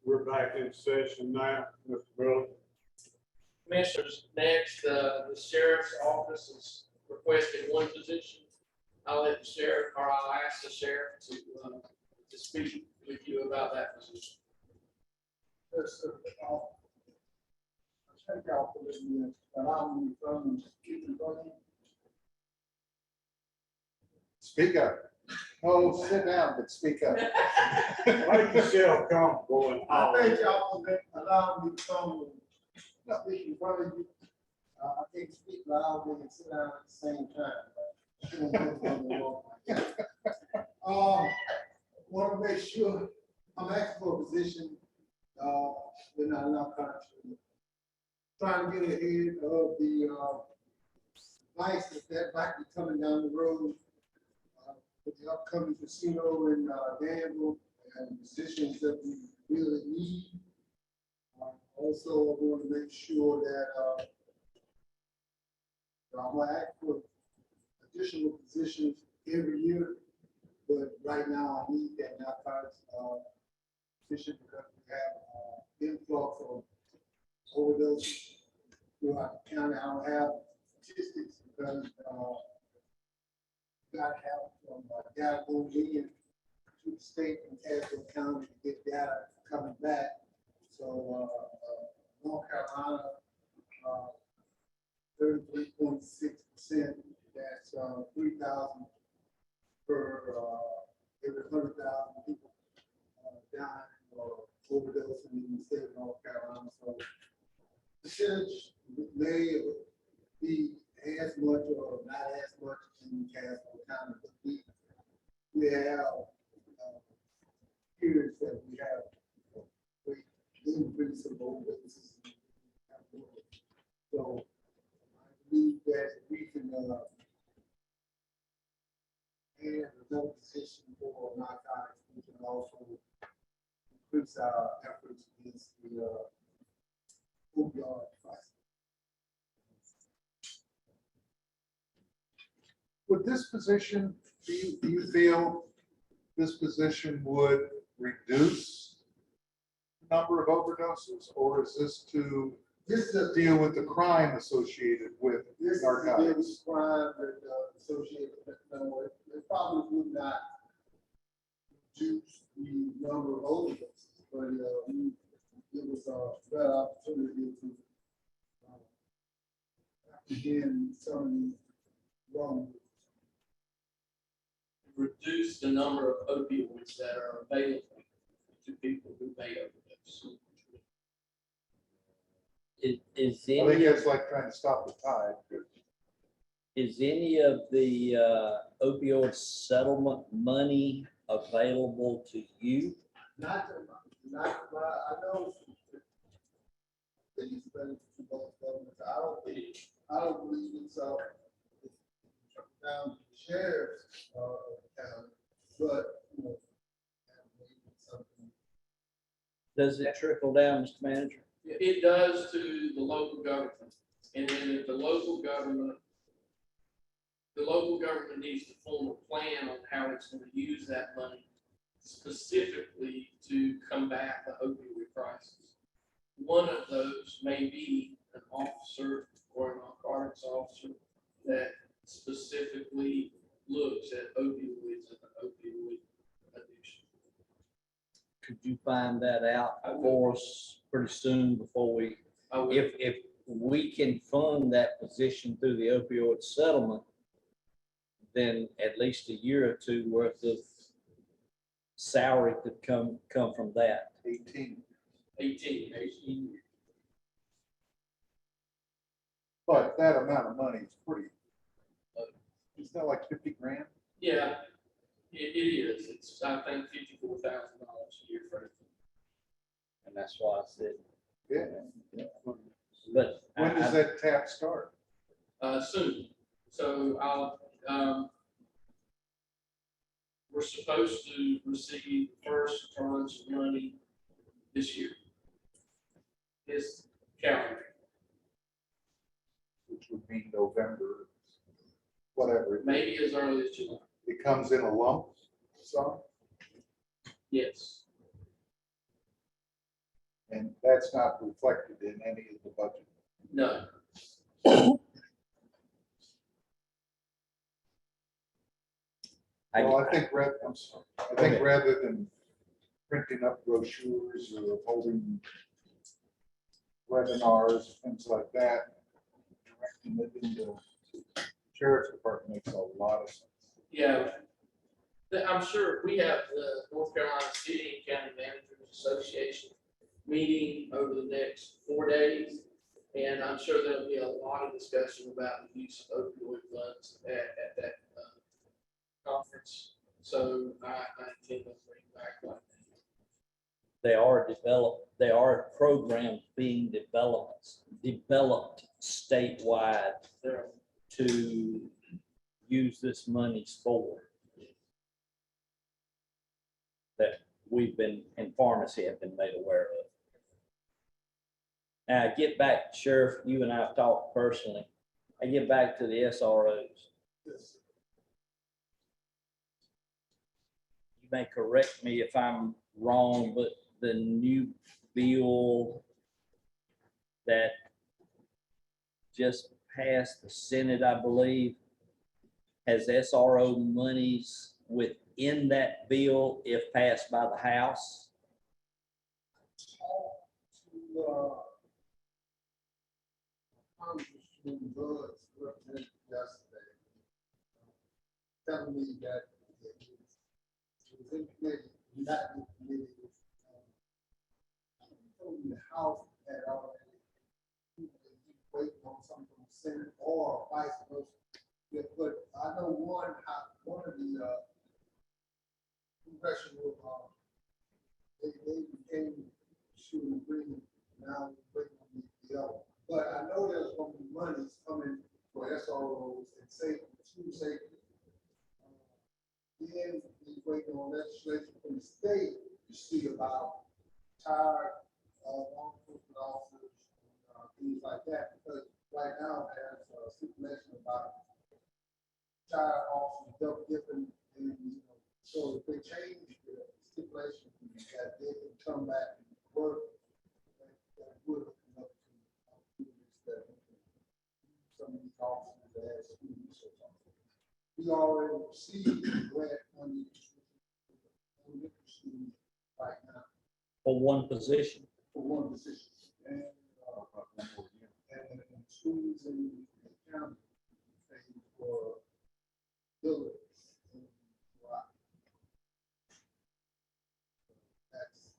We're back in session now, Mr. Miller. Commissioners, next, the sheriff's office is requesting one position. I'll let the sheriff, or I'll ask the sheriff to speak with you about that position. Yes, sir. Thank y'all for listening, allow me to keep it going. Speak up. Oh, sit down, but speak up. Make yourself comfortable and I holler. thank y'all for allowing me to come and speak in front of you. I can't speak loudly and sit down at the same time. Want to make sure I'm asking for a position, we're not enough country. Trying to get ahead of the license that might be coming down the road. With the upcoming casino in Danville and positions that we really need. Also, I want to make sure that I'm going to ask for additional positions every year, but right now I need that narcotics position because we have influx of overdoses throughout the county. I don't have statistics because got help from data going in to the state and Castle County to get data coming back. So North Carolina, 33.6%. That's 3,000 per every 100,000 people dying or overdosing in the state of North Carolina. So percentage may be as much or not as much in Castle County, but we have periods that we have great increase of overdoses. So I believe that we can add another position for narcotics, we can also increase our efforts against the opioid crisis. would this position, do you feel this position would reduce the number of overdoses, or is this to This is, deal with the crime associated with this is narcotics? the crime that associated with, no, it probably would not reduce the number of overdoses, but it was a better opportunity to begin some of these wrong. Reduce the number of opioids that are available to people who may overdose. Is I think any, it's like trying to stop the tide. is any of the opioid settlement money available to you? Not, I know. These things to both governments, I don't believe it's, down to the sheriff's, county, but, you know. maybe something. Does it trickle down, Mr. Manager? It does to the local government, and then if the local government needs to form a plan on how it's going to use that money specifically to combat the opioid crisis. One of those may be an officer or a narcotics officer that specifically looks at opioids and opioid addiction. Could you find that out for us pretty soon before we, if we can fund that position through the opioid settlement, then at least a year or two worth of salary could come from that. 18 years. But that amount of money is pretty, is that like 50 grand? Yeah, it is. It's, I think, $54,000 a year for it. And that's why I said, Yeah. but When does that tap start? Soon. So we're supposed to receive first tranche of money this year. This calendar. Which would be November, whatever. Maybe as early as July. It comes in a lump sum, Yes. and that's not reflected in any of the budget. No. Well, I think rather than printing up brochures or holding webinars, things like that, directing it into sheriff's department makes a lot of sense. Yeah. I'm sure we have the North Carolina City and County Managers Association meeting over the next 4 days. And I'm sure there'll be a lot of discussion about the use of opioid funds at that conference. So I intend to bring back like that. there are programs being developed statewide There, to use this monies for. That we've been, in pharmacy, have been made aware of. Now, I get back, Sheriff, you and I have talked personally. I get back to the SROs. You may correct me if I'm wrong, but the new bill that just passed the Senate, I believe, has SRO monies within that bill if passed by the House. Congressman Bud's representative yesterday, telling me that it was in committee, not in committee. The House had already waiting on something from the Senate or vice versa. Yeah, but I know one of the congressional, they became to an agreement, now we're waiting on the other. But I know there's gonna be monies coming for SROs and safety, school safety. Then we waiting on legislation from the state to see about tired, law enforcement officers, things like that. Because right now there's a stipulation about retired officers double dipping, and, you know, so if they change the stipulation that they can come back and work, that would open up to opportunities that we can use some of these officers as school resource officers. We already received grant money right now For one position. for one position. And schools in the county pay for buildings. And why? That's.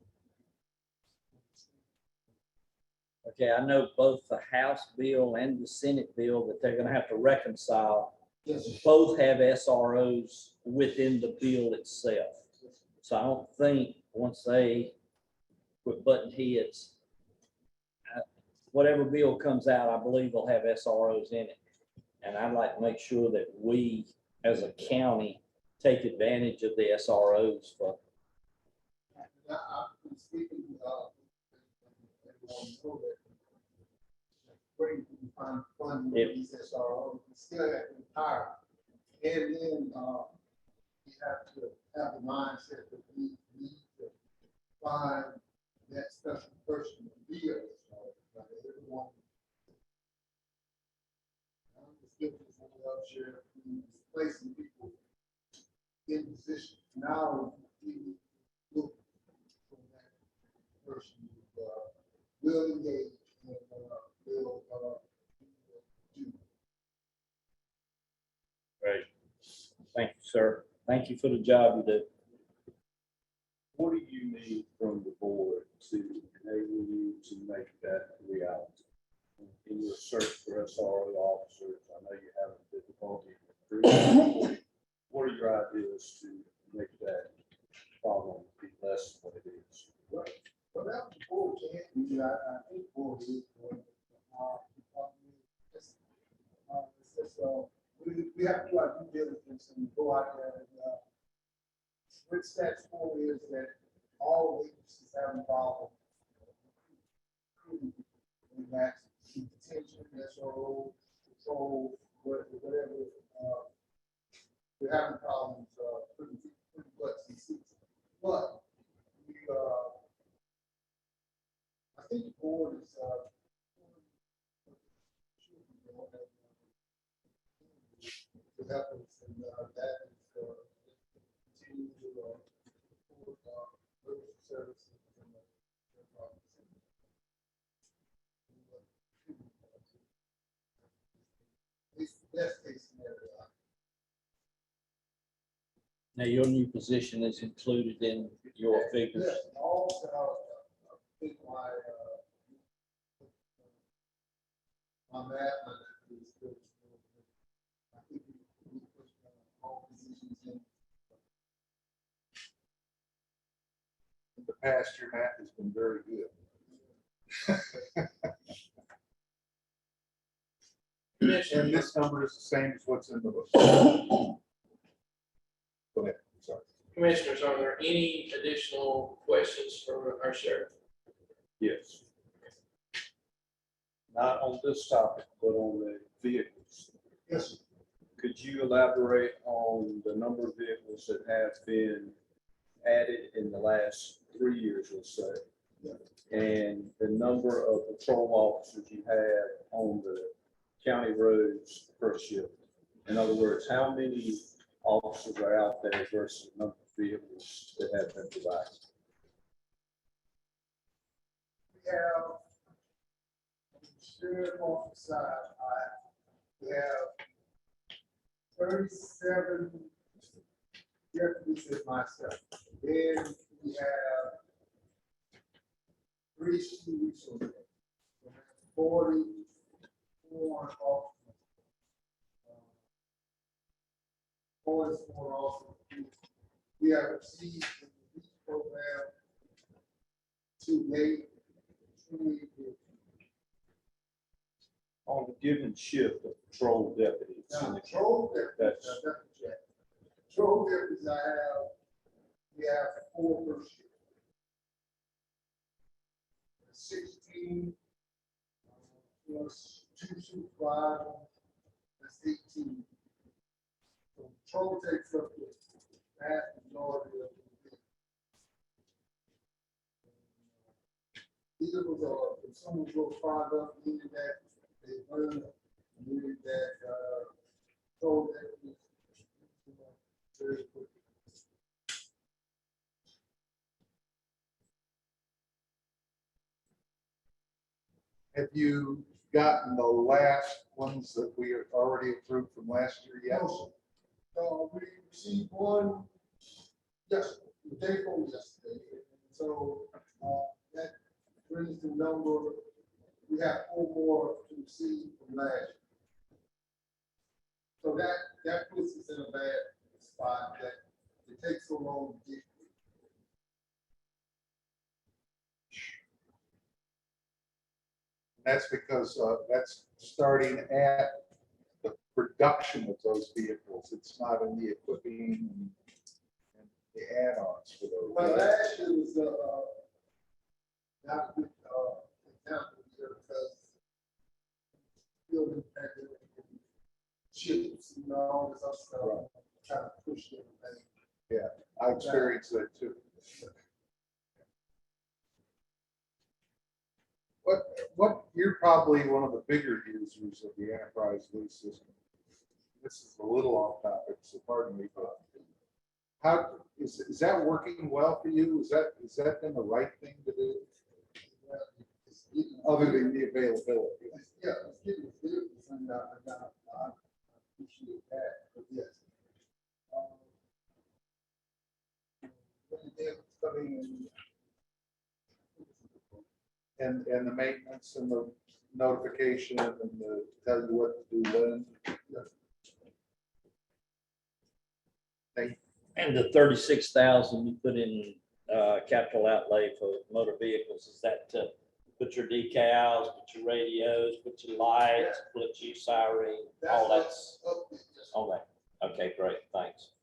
Okay, I know both the House bill and the Senate bill that they're gonna have to reconcile. Yes. Both have SROs within the bill itself. So I don't think, once they quit button heads, whatever bill comes out, I believe will have SROs in it. And I'd like to make sure that we, as a county, take advantage of the SROs for, I've been speaking, everyone know that. Where you can find funding for these SROs, we still have to hire. And then, we have to have the mindset that we need to find that special person to be a SRO, like everyone. I'm just giving this one up, Sheriff, we placing people in position. Now, we look for that person who, will engage and, will, do. right. Thank you, sir. Thank you for the job you do. What do you need from the board to enable you to make that reality? In your search for SRO officers, I know you have difficulty recruiting. What are your ideas to make that problem be less than what it is? Well, that the board can't do, I think board is going, we have to do our due diligence and go out there and, what stats for is that all agencies have involved in that detention, SRO, patrol, whatever, we're having problems, pretty much in season. But we, I think the board is, to help us, and that is, continue to, support, emergency services and, at least the best case scenario. Now, your new position is included in your figures. Yes, also, I think my math, is good. I think we put all positions in. In the past, your math has been very good. And this number is the same as what's in the book. Go ahead, sorry. Commissioners, are there any additional questions for our sheriff? Yes. Not on this topic, but on the vehicles. Yes, sir. Could you elaborate on the number of vehicles that have been added in the last 3 years, let's say? And the number of patrol officers you have on the county roads per shift? In other words, how many officers are out there versus the number of vehicles that have been provided? We have, on the sheriff office side, we have 37 deputies and myself. Then we have 3 school resources. 44 officers. 44 officers. We have received in the REACH program to date 20 vehicles. On a given shift of patrol deputies. Now, patrol deputies, patrol deputies we have 4 per shift. 16 plus 2 supervisors, that's 18. So patrol takes up the vast majority of the vehicles are consumable product, meaning that they burn, meaning that, so that very quickly. Have you gotten the last ones that we have already approved from last year yet? No, sir. We received one, yes, the day before yesterday. So, that brings the number, we have 4 more to receive from last year. So that puts us in a bad spot that it takes so long to get. That's because that's starting at the production of those vehicles. It's not in the equipping and the add-ons for those. Well, last year was, not a good, example here because still the pandemic and chips and all this other stuff, trying to push everything. I experienced that too. You're probably one of the bigger users of the enterprise lease system. This is a little off topic, so pardon me, but how, is that working well for you? Is that been the right thing to do? Other than the availability? Yeah, it's getting vehicles and, I appreciate that, but yes. When they're coming And the maintenance and the notification and the tell you what to do when. And the 36,000 you put in capital outlay for motor vehicles, is that to put your decals, put your radios, put your lights, put your siren, all that's, all that? Okay, great, thanks.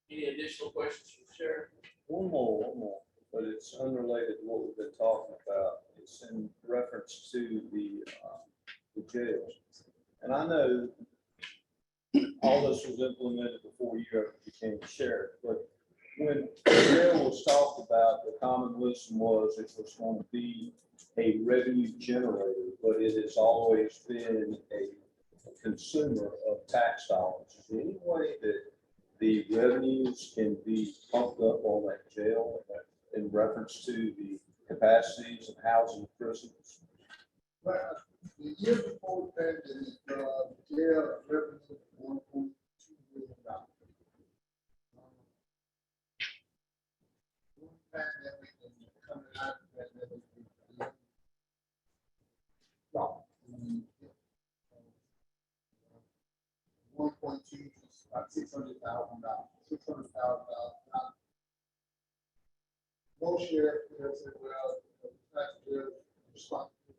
Any additional questions from the sheriff? One more, but it's unrelated to what we've been talking about. It's in reference to the jails. And I know all this was implemented before you ever became sheriff, but when the jail was talked about, the common wisdom was it was going to be a revenue generator, but it has always been a consumer of tax dollars. Is there any way that the revenues can be pumped up on that jail in reference to the capacities of housing prisons? Well, the year before the pandemic, jail revenue $1.2 million. Pandemic and coming out of the pandemic. No. 1.2, about $600,000. Most sheriffs said, well, the tax bill is responsible.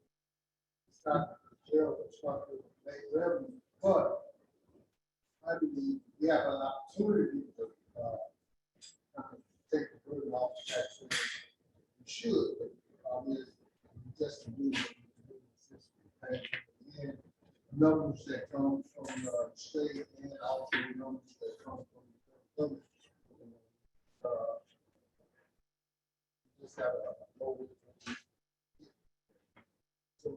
It's not the jail responsible to make revenue, but I believe we have an opportunity to take the burden off the taxpayers. We should, just to do the system. Numbers that come from the state and also numbers that come from the government. Just have a low. So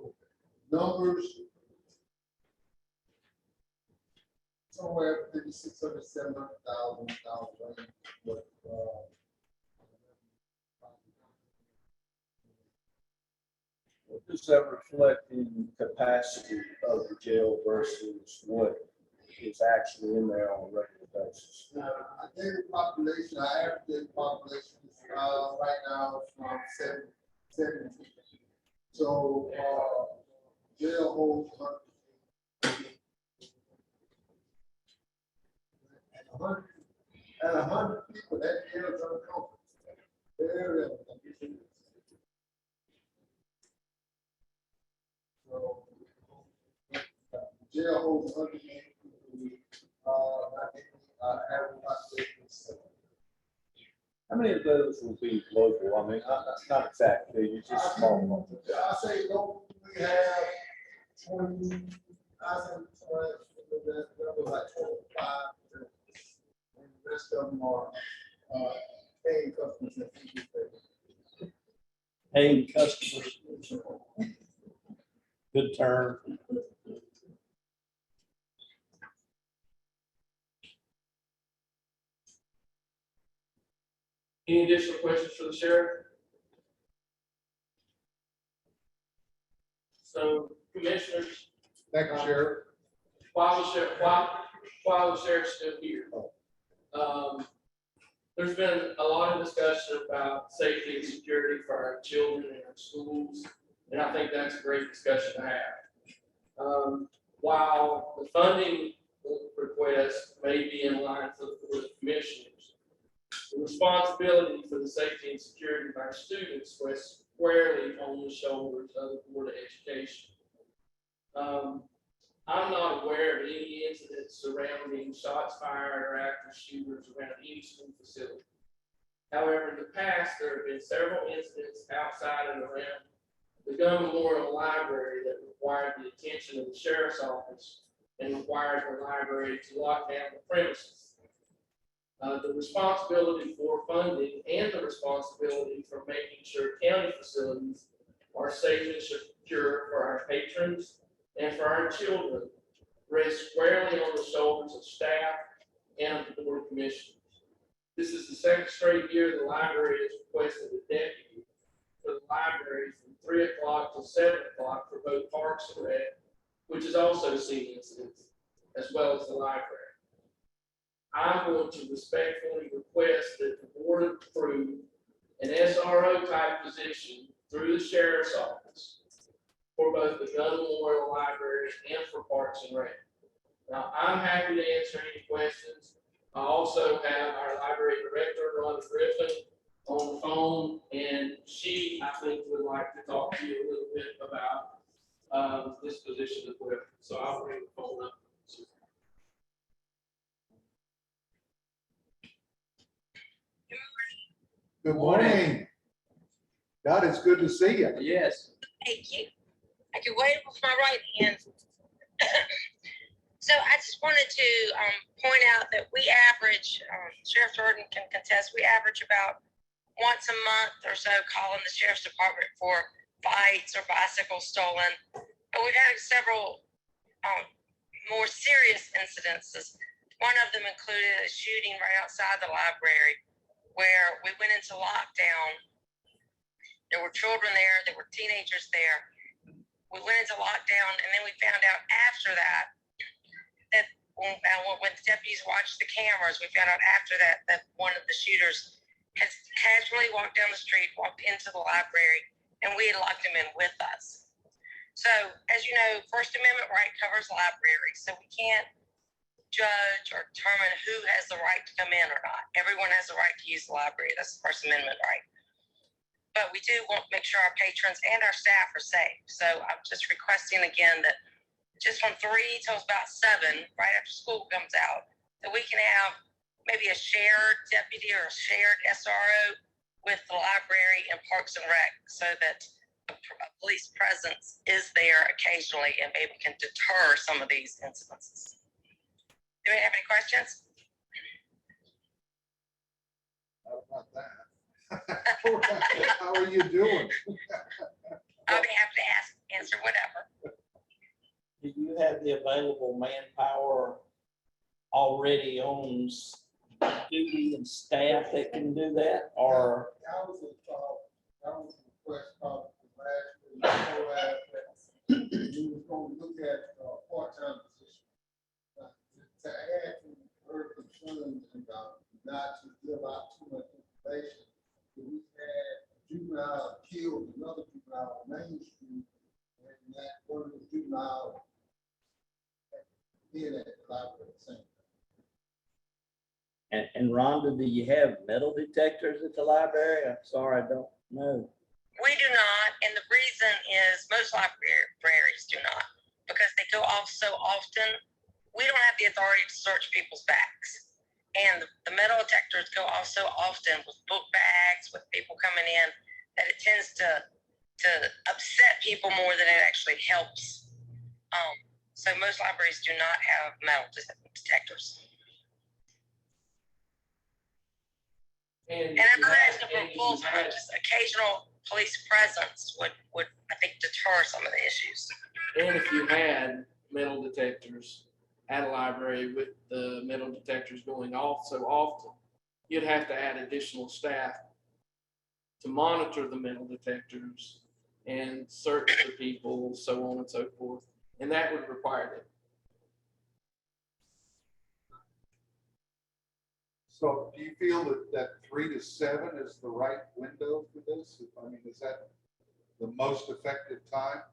numbers somewhere between $600,000 to $700,000 range. But What does that reflect in capacity of the jail versus what is actually in there on a regular basis? I think the population, our average population is right now is from 70. So jail holds 100. And 100 people, that jail is uncomfortable. Very uncomfortable. So jail holds 100 people. I think average population is 70. How many of those will be local? I mean, not exactly, you just small ones. I say local, we have 20, I say that was like 25. And the rest of them are, paying customers that CCBOC. Paying customers. Good term. Any additional questions for the sheriff? So commissioners, Thank you, Sheriff. while the sheriff's still here, there's been a lot of discussion about safety and security for our children in our schools, and I think that's a great discussion to have. While the funding request may be in line for the commissioners, the responsibility for the safety and security of our students rests squarely on the shoulders of the Board of Education. I'm not aware of any incidents surrounding shots fired or active shooters around any school facility. However, in the past, there have been several incidents outside and around the Gun Memorial Library that required the attention of the sheriff's office and required the library to lock down the premises. The responsibility for funding and the responsibility for making sure county facilities are safe and secure for our patrons and for our children rests squarely on the shoulders of staff and the Board of Commissioners. This is the second straight year the library has requested a deputy for the library from 3 o'clock to 7 o'clock for both Parks and Rec, which has also seen incidents, as well as the library. I'm going to respectfully request that the board approve an SRO type position through the sheriff's office for both the Gun Memorial Library and for Parks and Rec. Now, I'm happy to answer any questions. I also have our library director, Rhonda Griffin, on the phone, and she, I think, would like to talk to you a little bit about this position as well. So I'll bring the phone up. Good morning. God, it's good to see you. Yes. Thank you. I can wave with my right hand. So I just wanted to point out that we average, Sheriff Jordan can contest, we average about once a month or so calling the sheriff's department for fights or bicycles stolen. But we've had several more serious incidences. One of them included a shooting right outside the library where we went into lockdown. There were children there, there were teenagers there. We went into lockdown, and then we found out after that when the deputies watched the cameras, we found out after that one of the shooters has casually walked down the street, walked into the library, and we had locked him in with us. So, as you know, First Amendment right covers libraries, so we can't judge or determine who has the right to come in or not. Everyone has the right to use the library. That's the First Amendment right. But we do want to make sure our patrons and our staff are safe. So I'm just requesting again that just from 3 till about 7, right after school comes out, that we can have maybe a shared deputy or a shared SRO with the library and Parks and Rec so that a police presence is there occasionally and maybe can deter some of these incidences. Do we have any questions? How about that? How are you doing? I'll be happy to answer whatever. Do you have the available manpower already on duty and staff that can do that, or? That was a request from last week. We was going to look at part-time position. To add to her concerns and not to give out too much information, we had a juvenile killed another juvenile on Main Street, and that one of the juvenile being at the library at the same time. And Rhonda, do you have metal detectors at the library? I'm sorry, I don't know. We do not, and the reason is most libraries do not, because they go off so often. We don't have the authority to search people's bags. And the metal detectors go off so often with book bags, with people coming in, that it tends to upset people more than it actually helps. So most libraries do not have metal detectors. And And I'm not asking for and full time, just occasional police presence would I think deter some of the issues. And if you had metal detectors at a library with the metal detectors going off so often, you'd have to add additional staff to monitor the metal detectors and search for people, so on and so forth. And that would require it. So do you feel that 3 to 7 is the right window for this? I mean, is that the most effective time?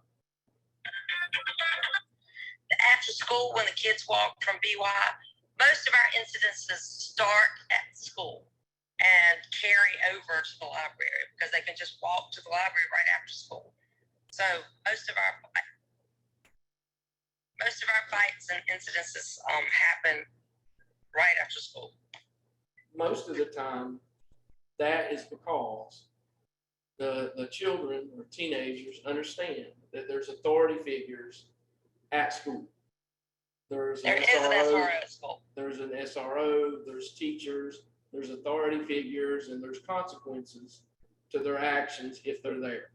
After school, when the kids walk from BY, most of our incidences start at school and carry over to the library because they can just walk to the library right after school. So most of our fights and incidences happen right after school. Most of the time, that is because the children or teenagers understand that there's authority figures at school. There's an There is an SRO, SRO at school. there's an SRO, there's teachers, there's authority figures, and there's consequences to their actions if they're there.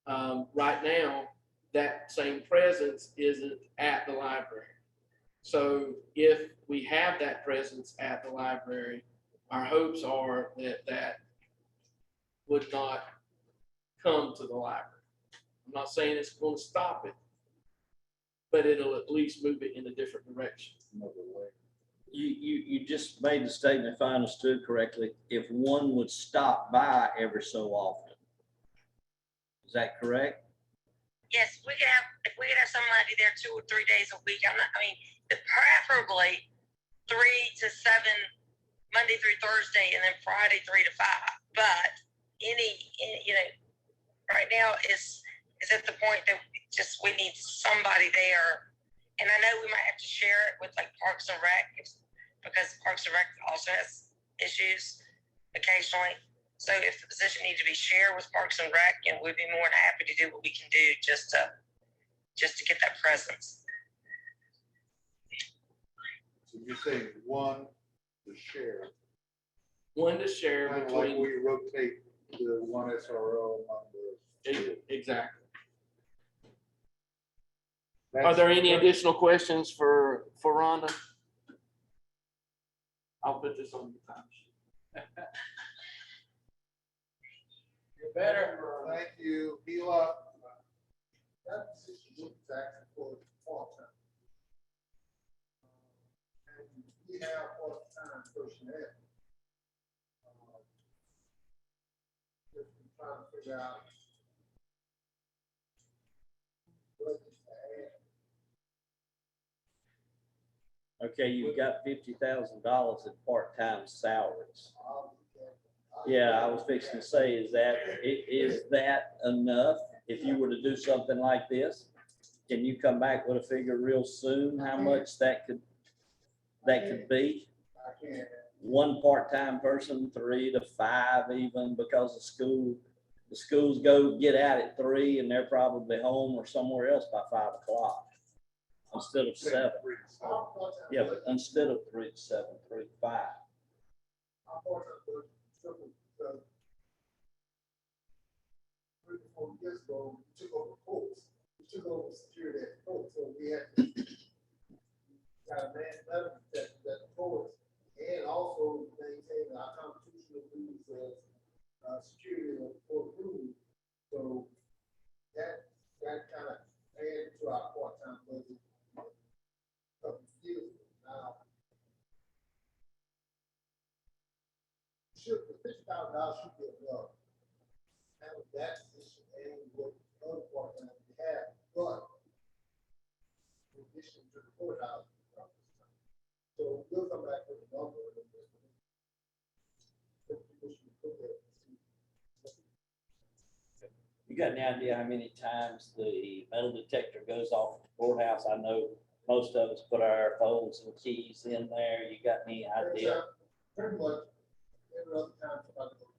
Right now, that same presence isn't at the library. So if we have that presence at the library, our hopes are that that would not come to the library. I'm not saying it's going to stop it, but it'll at least move it in a different direction. You just made the statement, if I understood correctly, if one would stop by every so often. Is that correct? Yes, if we could have somebody there 2 or 3 days a week. Preferably 3 to 7, Monday through Thursday, and then Friday 3 to 5. But right now is at the point that we need somebody there. And I know we might have to share it with like Parks and Rec because Parks and Rec also has issues occasionally. So if the position needs to be shared with Parks and Rec, and we'd be more than happy to do what we can do just to get that presence. So you're saying 1 to share, One to share kind of like between, we rotate the 1 SRO among the. exactly. That's- Are there any additional questions for Rhonda? I'll put this on the time sheet. You're better. Thank you. Heal up. That position is actually for part-time. And we have part-time personnel. Just trying to figure out what to add. Okay, you've got $50,000 in part-time salaries. Yeah, I was fixing to say, is that enough? If you were to do something like this, can you come back with a figure real soon, how much that could be? I can't. One part-time person, 3 to 5 even, because the schools get out at 3 and they're probably home or somewhere else by 5 o'clock instead of 7. Yeah, but instead of 3 to 7, 3 to 5. Our part-time person, simple, because 3 to 4 years ago, we took over courts. We took over security at the court, so we had to got a man level at the courts and also maintain our constitutional rules of security of court rules. So that kind of added to our part-time budget a couple of years ago. Now, the $50,000 should be enough. Have that position and what other part-time we have, but in addition to the courthouse. So we'll come back with a number. You got any idea how many times the metal detector goes off at the courthouse? I know most of us put our phones and keys in there. You got any idea? Pretty much every other time somebody goes.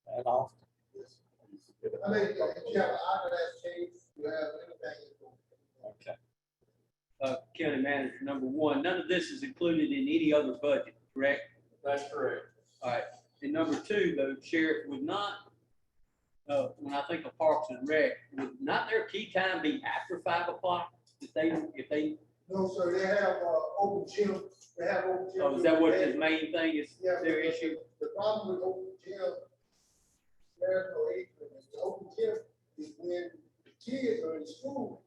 That often? Yes. I mean, if you have an eyeglass case, you have anything, County Manager, number one, none of this is included in any other budget, correct? That's correct. All right, and number two, though, Sheriff, would not, when I think of Parks and Rec, would not their key time be after 5 o'clock? If they, No, sir, they have, open gym, they have open gym. oh, is that what his main thing is, Yeah, their but issue? The problem with open gym, there's no age limit. The open gym is when the kids are in school,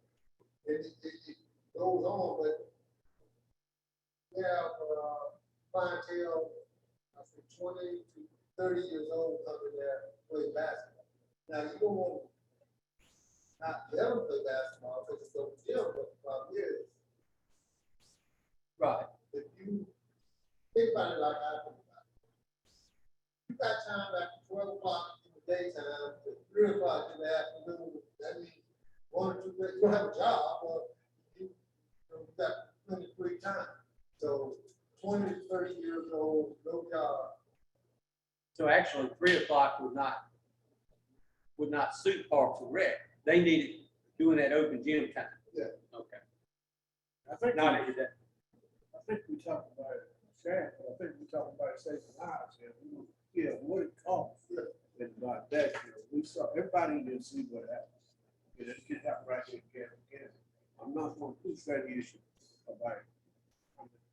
and it goes on, but we have, clientele, I think 20 to 30 years old coming there to play basketball. Now, you don't want not let them play basketball because it's open gym, but the problem is, Right. if you think about it like I think about it, you got time after 12 o'clock in the daytime to 3 o'clock in the afternoon. That means 1 or 2 days, you don't have a job, or you got plenty of free time. So 20 to 30 years old, no job. So actually, 3 o'clock would not suit Parks and Rec. They need it doing that open gym time. Yeah. Okay. I think, Not at that. I think we talked about it, Sharon, but I think we talked about it saving lives, and yeah, what it costs. And about that, we saw, everybody didn't see what happened. It can happen right here again. I'm not gonna push that issue about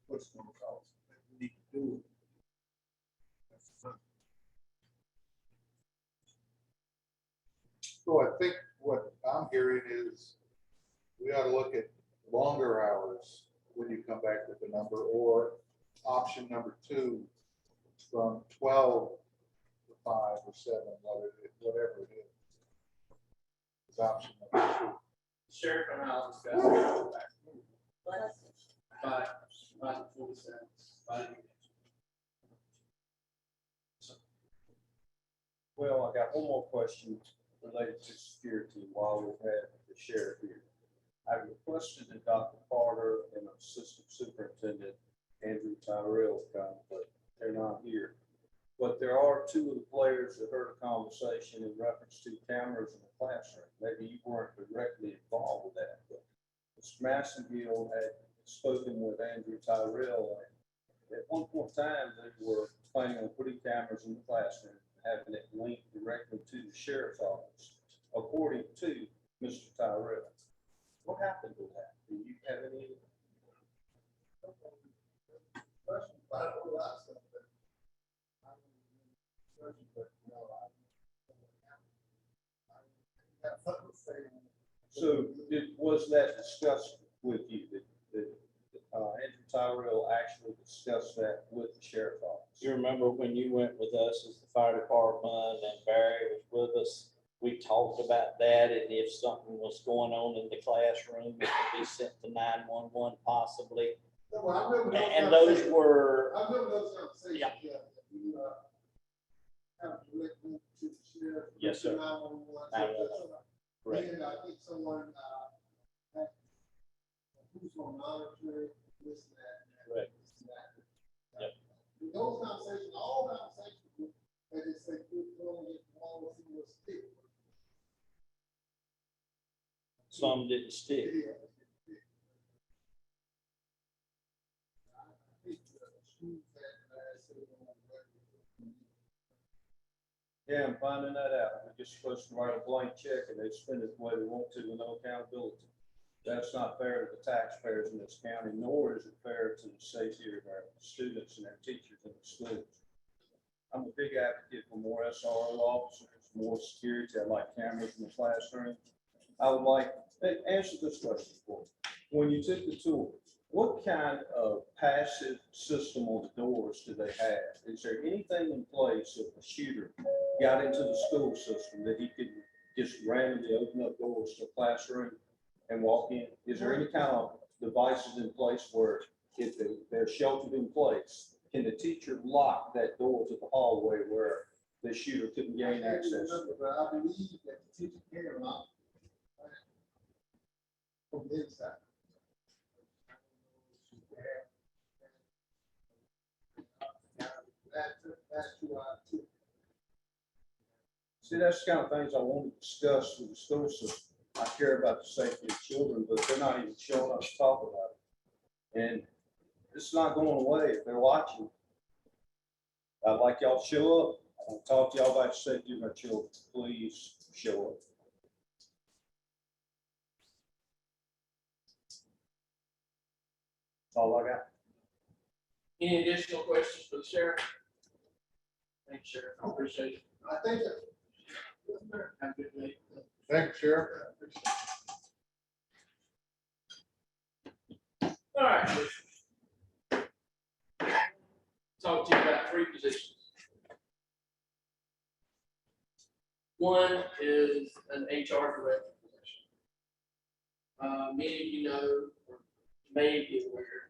what's gonna cost. We need to do it. That's fine. So I think what I'm hearing is we ought to look at longer hours when you come back with the number, or option number 2 from 12 to 5 or 7, whatever it is. Is option number 2. Sheriff and I'll discuss it. Let's, Five to 47. Well, I got one more question related to security while we've had the sheriff here. I requested that Dr. Carter and Assistant Superintendent Andrew Tyrell come, but they're not here. But there are 2 of the players that heard a conversation in reference to cameras in the classroom. Maybe you weren't directly involved with that, but Mr. Massengill had spoken with Andrew Tyrell, and at one point in time, they were planning on putting cameras in the classroom, having it linked directly to the sheriff's office, according to Mr. Tyrell. What happened to that? Do you have any? Question, I don't know about stuff, but I don't know, but no, I have fun saying. So was that discussed with you, that Andrew Tyrell actually discussed that with the sheriff's office? You remember when you went with us as the fire department and Barry was with us? We talked about that, and if something was going on in the classroom, it could be sent to 911 possibly. No, I remember And those were, I remember those conversations. Yeah. Yeah. You, have to direct me to the sheriff. Yes, sir. 911. 911. Correct. And I think someone, had, who's on monitor, this and that. Correct. this and that. Yep. Those conversations, all conversations, they just say, we're going to get one with you, will stick. some didn't stick. Yeah. Yeah, I'm finding that out. We're just supposed to write a blank check and they spend it the way they want to with no accountability. That's not fair to the taxpayers in this county, nor is it fair to the safety of our students and our teachers in the schools. I'm a big advocate for more SRO officers, more security. I like cameras in the classroom. I would like, answer this question for me. When you took the tour, what kind of passive system on the doors do they have? Is there anything in place if a shooter got into the school system that he could just randomly open up doors to a classroom and walk in? Is there any kind of devices in place where if they're sheltered in place, can the teacher lock that door to the hallway where the shooter couldn't gain access? But I believe that the teacher can lock from the inside. See, that's the kind of things I want to discuss with the school system. I care about the safety of children, but they're not even showing up to talk about it. And it's not going away if they're watching. I'd like y'all to show up. I want to talk to y'all about the safety of our children. Please show up. That's all I got. Any additional questions for the sheriff? Thanks, Sheriff. I appreciate it. I think Have a good day. Thank you, Sheriff. All right. Talk to you about 3 positions. One is an HR director position. Many of you know, or may be aware,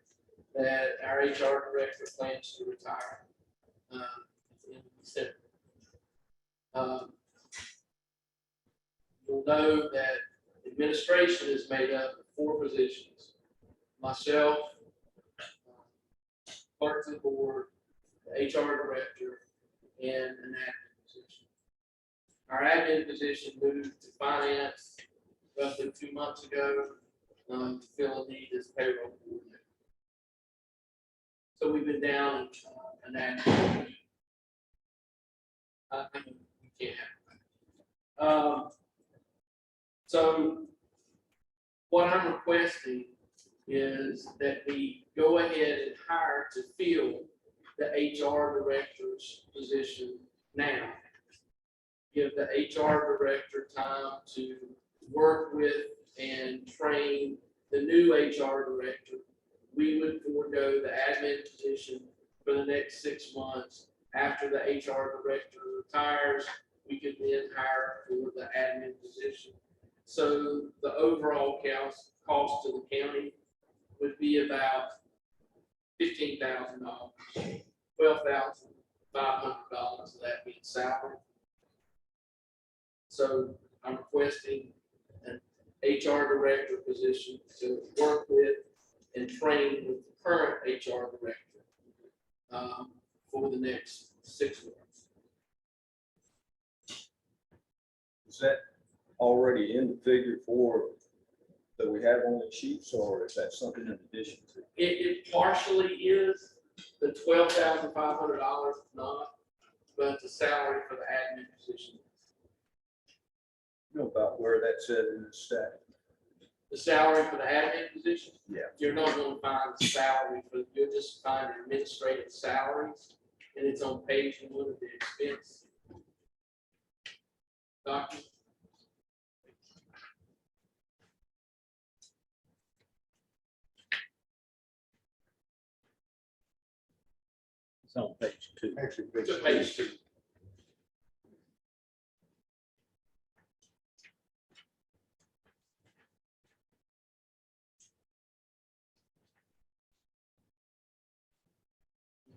that our HR director plans to retire in December. You'll know that administration is made up of 4 positions. Myself, clerk to the board, the HR director, and an admin position. Our admin position moved to finance roughly 2 months ago to fill a need as payroll coordinator. So we've been down an admin. I mean, we can't have that. So what I'm requesting is that we go ahead and hire to fill the HR director's position now. Give the HR director time to work with and train the new HR director. We would forego the admin position for the next 6 months. After the HR director retires, we could then hire for the admin position. So the overall cost to the county would be about $15,000, $12,500 of that being salary. So I'm requesting an HR director position to work with and train with the current HR director for the next 6 months. Is that already in the figure for that we have on the sheets, or is that something in addition to? It partially is. The $12,500 is not, but the salary for the admin position. You know about where that's at in the stat? The salary for the admin position? Yeah. You're not going to find the salary for, you'll just find administrative salaries, and it's on page 1 of the expense document. It's on page 2. Actually, It's on page 2.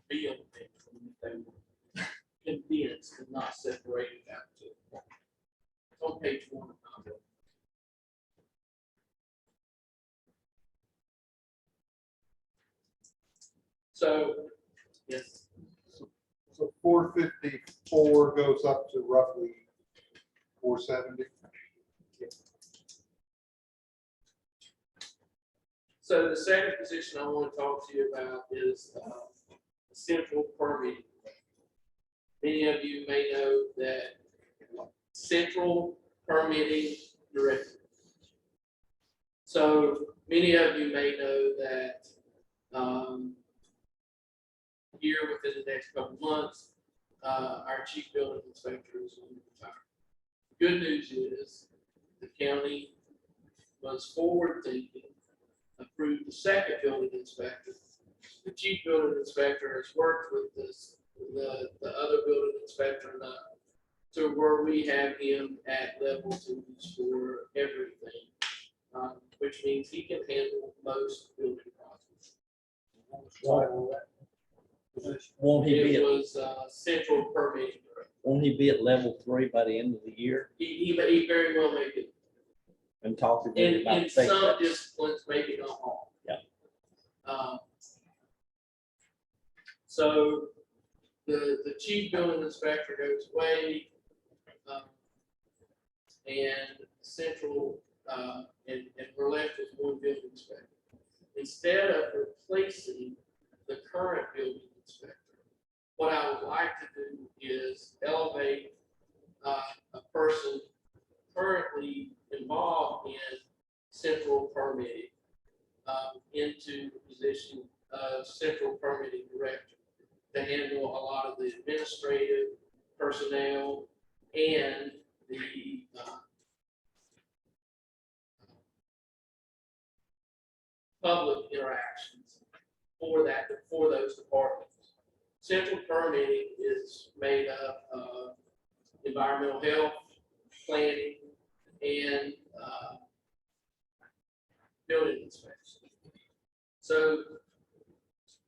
Be on page 1 if they were condensed and not separated out to. It's on page 1 of my book. So, yes. So 454 goes up to roughly 470. So the second position I want to talk to you about is central permitting. Many of you may know that central permitting director. So many of you may know that here within the next couple months, our chief building inspector is going to retire. The good news is the county was forward thinking, approved the second building inspector. The chief building inspector has worked with the other building inspector enough to where we have him at level 2 for everything, which means he can handle most building projects. Won't he be It at, was central permitting director. won't he be at level 3 by the end of the year? He very well may be. And talk to them about In some safety. disciplines, maybe not all. Yeah. So the chief building inspector goes away, and central, and we're left with 1 building inspector. instead of replacing the current building inspector, what I would like to do is elevate a person currently involved in central permitting into the position of central permitting director to handle a lot of the administrative personnel and the public interactions for those departments. Central permitting is made up of environmental health, planning, and building inspection. So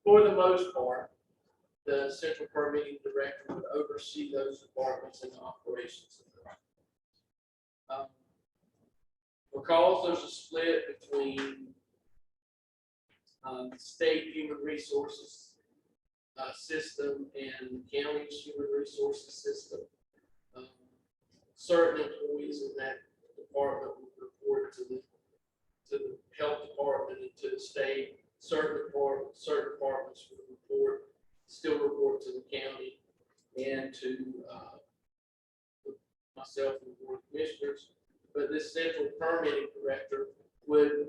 for the most part, the central permitting director would oversee those departments and the operations of them. Because there's a split between state human resources system and county's human resources system, certain employees in that department would report to the health department and to the state. Certain departments would still report to the county and to myself and the board of commissioners. But this central permitting director would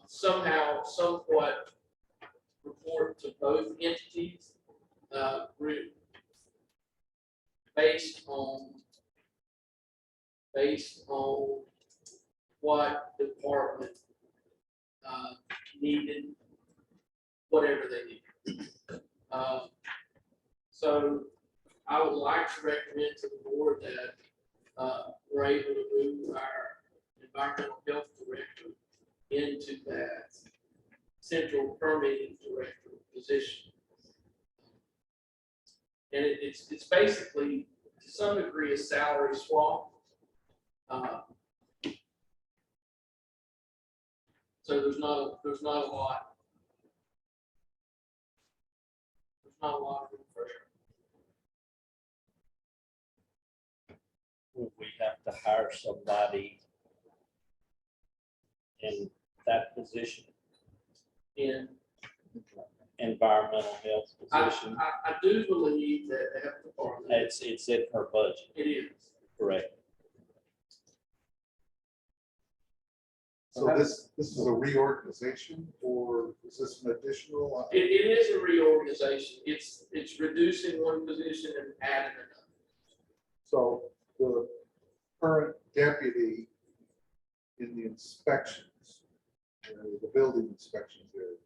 somewhat report to both entities, based on what department needed, whatever they needed. So I would like to recommend to the board that we're able to move our environmental health director into that central permitting director position. And it's basically, to some degree, a salary swap. So there's not a lot of room for error. Will we have to hire somebody in that position, And environmental health position? I do believe that the health department, It's in her budget, it is. correct? So this is a reorganization, or is this an additional? It is a reorganization. It's reducing one position and adding another. So the current deputy in the inspections, the building inspections there,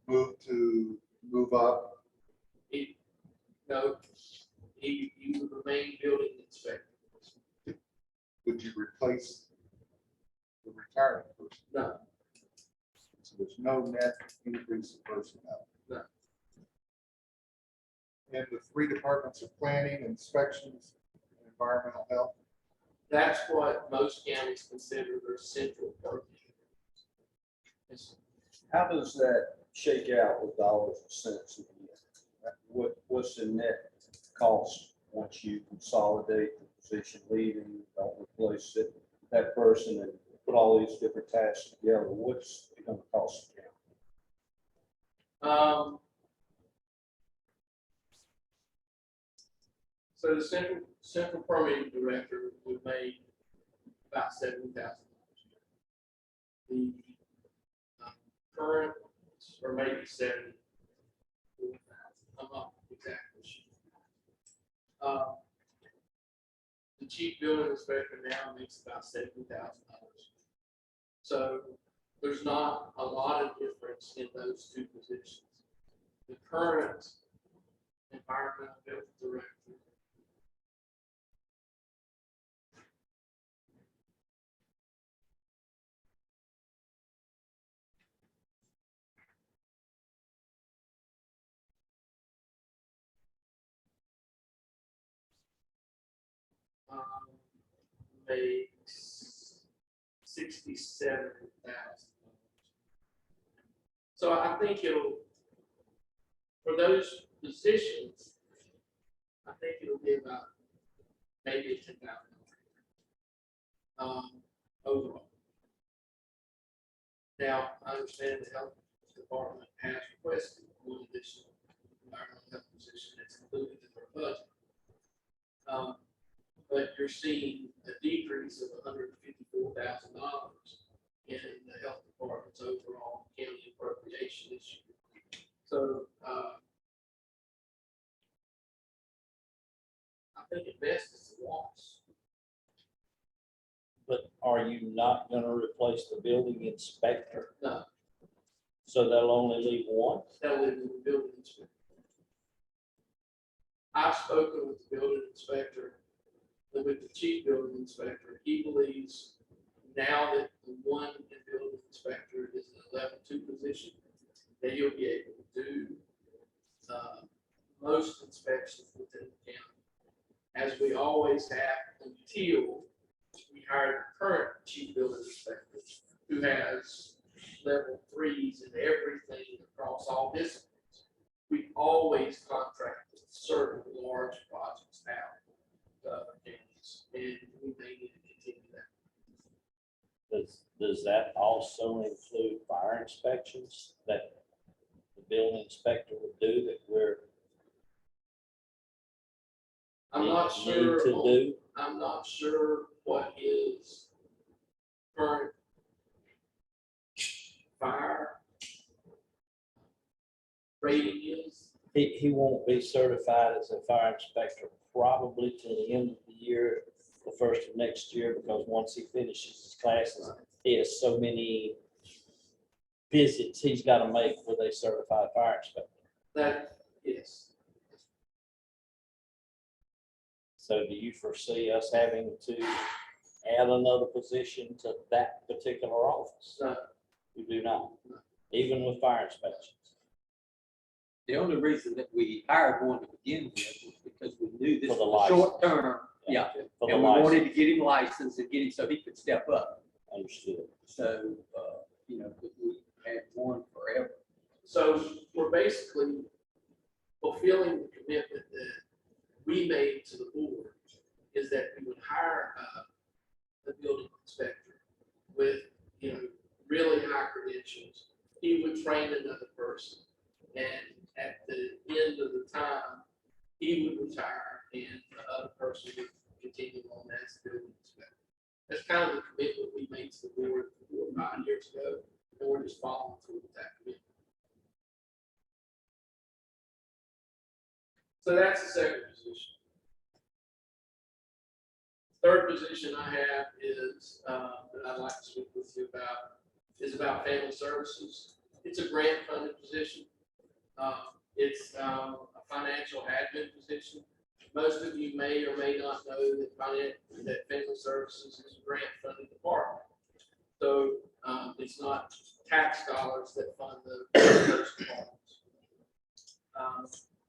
would move up. No, he would remain building inspector. Would you replace the retiring person? No, So there's no net increase in personnel. No. And the three departments of planning, inspections, and environmental health. that's what most counties consider their central purview. How does that shake out with dollars and cents at the end? What's the net cost once you consolidate the position, leaving, don't replace it, that person, and put all these different tasks together? What's it going to cost the county? So the central permitting director would make about $70,000. The current, or maybe 70. I'm not exactly sure. The chief building inspector now makes about $70,000. So there's not a lot of difference in those two positions. The current environmental health director makes $67,000. So I think for those positions, I think it'll be about maybe $10,000 overall. Now, I understand the health department has requested one additional environmental health position that's included in their budget. But you're seeing a decrease of $154,000 in the health department's overall county appropriation this year. So, I think at best it's a loss. But are you not gonna replace the building inspector? No. So that'll only leave one? That will be the building inspector. I've spoken with the building inspector, with the chief building inspector. He believes now that the one building inspector is an 11-2 position, that he'll be able to do most inspections within the county, as we always have until we hire the current chief building inspector, who has level 3s and everything across all disciplines. We always contracted certain large projects out, and we may need to continue that. Does that also include fire inspections that the building inspector would do that we're I'm not need sure. to do? I'm not sure what his current fire rating is. He won't be certified as a fire inspector probably till the end of the year, the first of next year, because once he finishes his classes, he has so many visits he's got to make with a certified fire inspector. That is. So do you foresee us having to add another position to that particular office? No. You do not, even with fire inspections? The only reason that we hired one to begin with was because we knew this For the was license. short term. Yeah, For the and we wanted license, to get him licensed and get him so he could step up. understood. So, you know, we had one forever. So we're basically fulfilling the commitment that we made to the board, is that we would hire a building inspector with, really high credentials. He would train another person, and at the end of the time, he would retire and the other person would continue on as building inspector. That's kind of the commitment we made to the board 4 or 5 years ago, and we're just following through with that commitment. So that's the second position. Third position I have is, that I'd like to speak with you about, is about family services. It's a grant funded position. It's a financial admin position. Most of you may or may not know that family services is a grant funded department. So it's not tax dollars that fund those departments.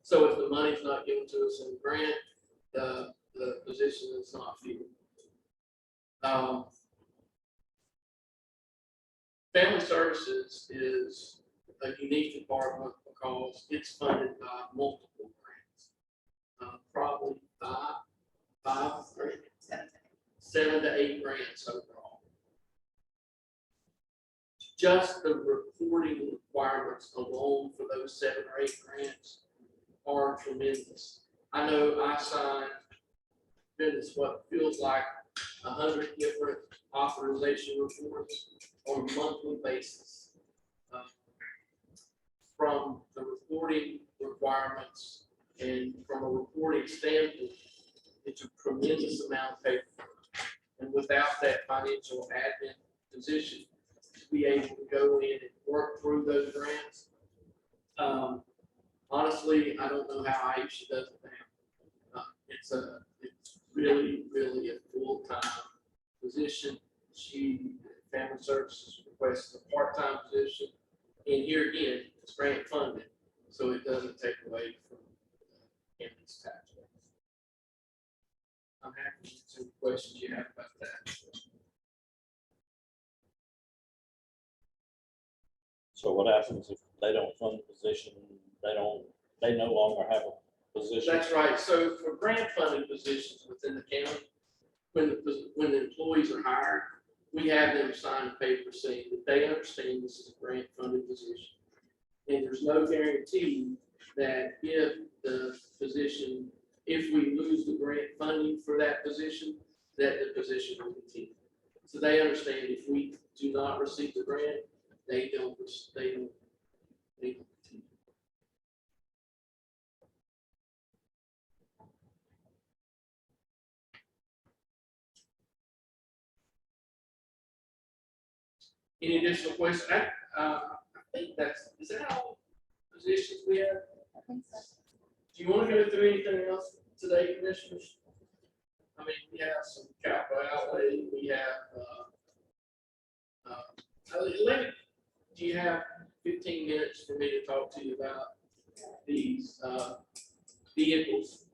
So if the money's not given to us in a grant, the position is not filled. Family services is a unique department because it's funded by multiple grants. Probably five, 7 to 8 grants overall. Just the reporting requirements alone for those 7 or 8 grants are tremendous. I know I signed, goodness, what feels like 100 different authorization reports on a monthly basis. From the reporting requirements and from a reporting standpoint, it's a tremendous amount of paper. And without that financial admin position, to be able to go in and work through those grants, honestly, I don't know how Aisha does it now. It's really a full-time position. Family Services requests a part-time position. And here again, it's grant funded, so it doesn't take away from county's tax base. I'm happy to answer any questions you have about that. So what happens if they don't fund the position, they no longer have a position? That's right. So for grant funded positions within the county, when the employees are hired, we have them sign a paper saying that they understand this is a grant funded position. And there's no guarantee that if the position, if we lose the grant funding for that position, that the position will continue. So they understand if we do not receive the grant, they don't continue. Any additional questions? I think is that all positions we have? I think so. Do you want to go through anything else today, commissioners? I mean, we have some capital outlay, we have, do you have 15 minutes for me to talk to you about these, vehicles,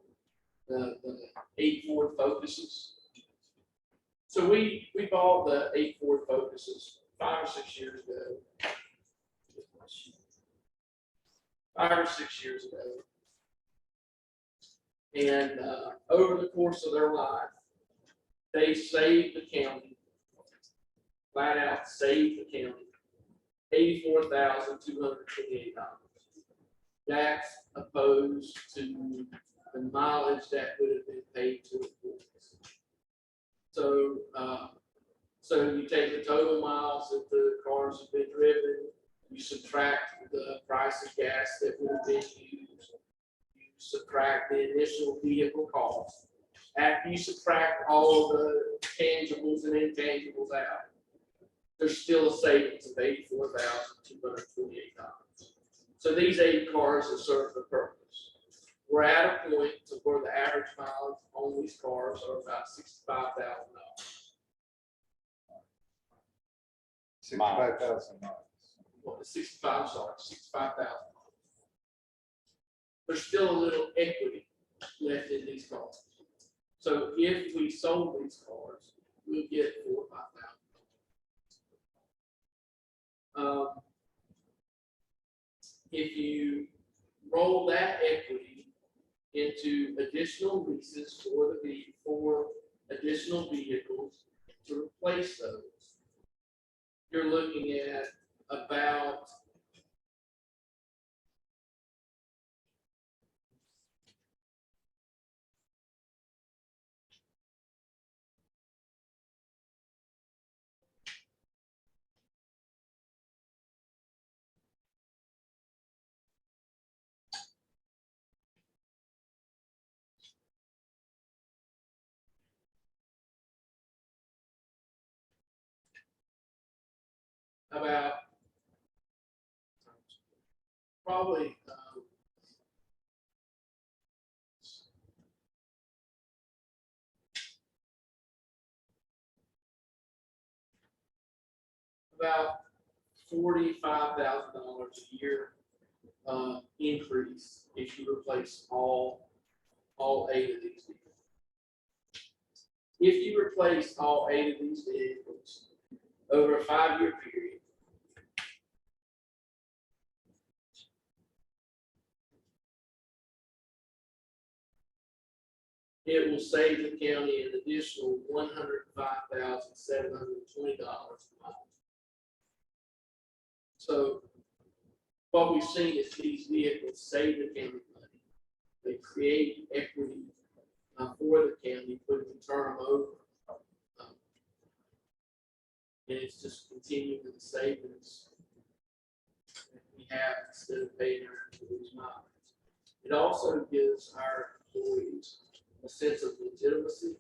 the 8 Ford Focuses? So we bought the 8 Ford Focuses 5 or 6 years ago. 5 or 6 years ago. And over the course of their life, they saved the county, flat out saved the county, $84,228. That's opposed to the mileage that would have been paid to employees. So, so you take the total miles that the cars have been driven, you subtract the price of gas that would have been used, you subtract the initial vehicle cost. After you subtract all the tangibles and intangibles out, there's still a savings of $84,228. So these 8 cars have served the purpose. We're at a point to where the average mileage on these cars are about $65,000. 65,000 miles. Well, 65, sorry, 65,000. There's still a little equity left in these cars. So if we sold these cars, we'll get $4,000 or $5,000. If you roll that equity into additional leases for additional vehicles to replace those, you're looking at about probably about $45,000 a year increase if you replace all 8 of these vehicles. If you replace all 8 of these vehicles over a 5-year period, it will save the county an additional $105,720 a month. So what we've seen is these vehicles save the county money. They create equity for the county, put the term over. And it's just continuing the savings that we have instead of paying our employees miles. It also gives our employees a sense of legitimacy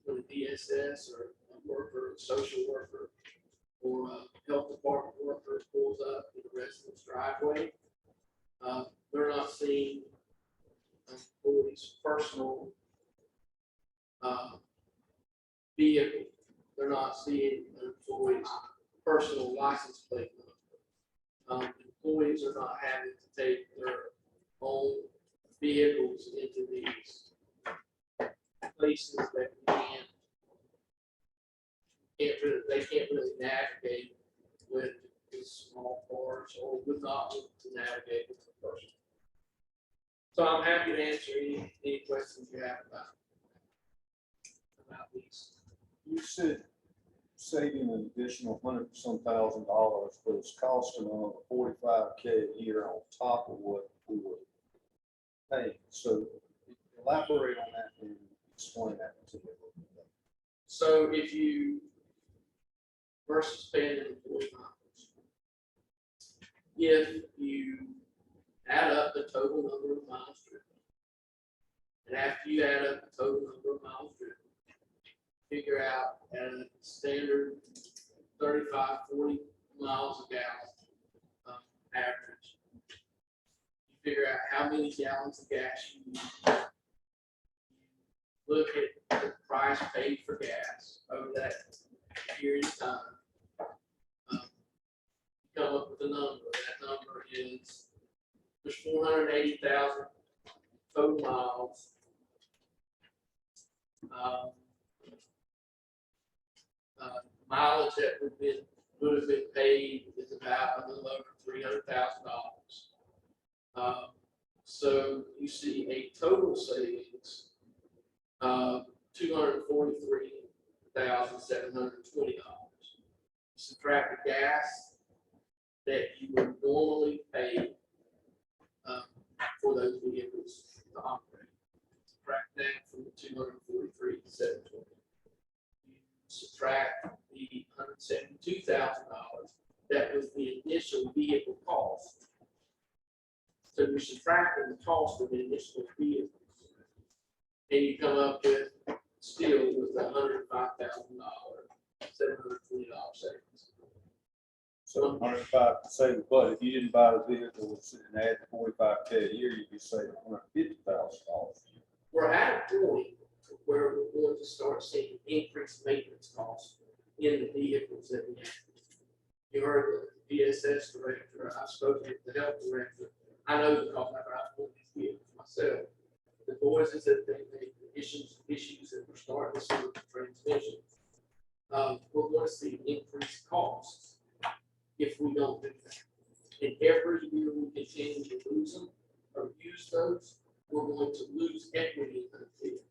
when a DSS or a worker, a social worker, or a health department worker pulls up in the resident's driveway. They're not seeing employees' personal vehicle. They're not seeing an employee's personal license plate number. Employees are not having to take their own vehicles into these places that they can't really navigate with small cars or without to navigate with a person. So I'm happy to answer any questions you have about these. You said saving an additional $100,000, but it's costing on $45K a year on top of what we were paying. So elaborate on that and explain that to me. So if you versus paying an employee mileage, if you add up the total number of miles driven, and after you add up the total number of miles driven, figure out at a standard 35, 40 miles a gallon average, you figure out how many gallons of gas you use. Look at the price paid for gas over that period of time. Come up with a number. That number is there's 480,000 total miles. Mileage that would have been paid is about a little over $300,000. So you see a total savings of $243,720. Subtract the gas that you would normally pay for those vehicles to operate. Subtract that from the $243,720. Subtract the $172,000 that was the initial vehicle cost. So you're subtracting the cost of the initial vehicle, and you come up with still with $105,000, $720 savings. So 105 savings, but if you didn't buy the vehicle and add 45K a year, you'd be saving $150,000. We're at a point where we're going to start seeing increased maintenance costs in the vehicles that we have. You heard the DSS director, I've spoken with the health director. I know because I've owned these vehicles myself. The noises that they make, the issues that we're starting to see with the transmission. We're going to see increased costs if we don't do that. And every year we continue to lose them or use those, we're going to lose equity in those vehicles.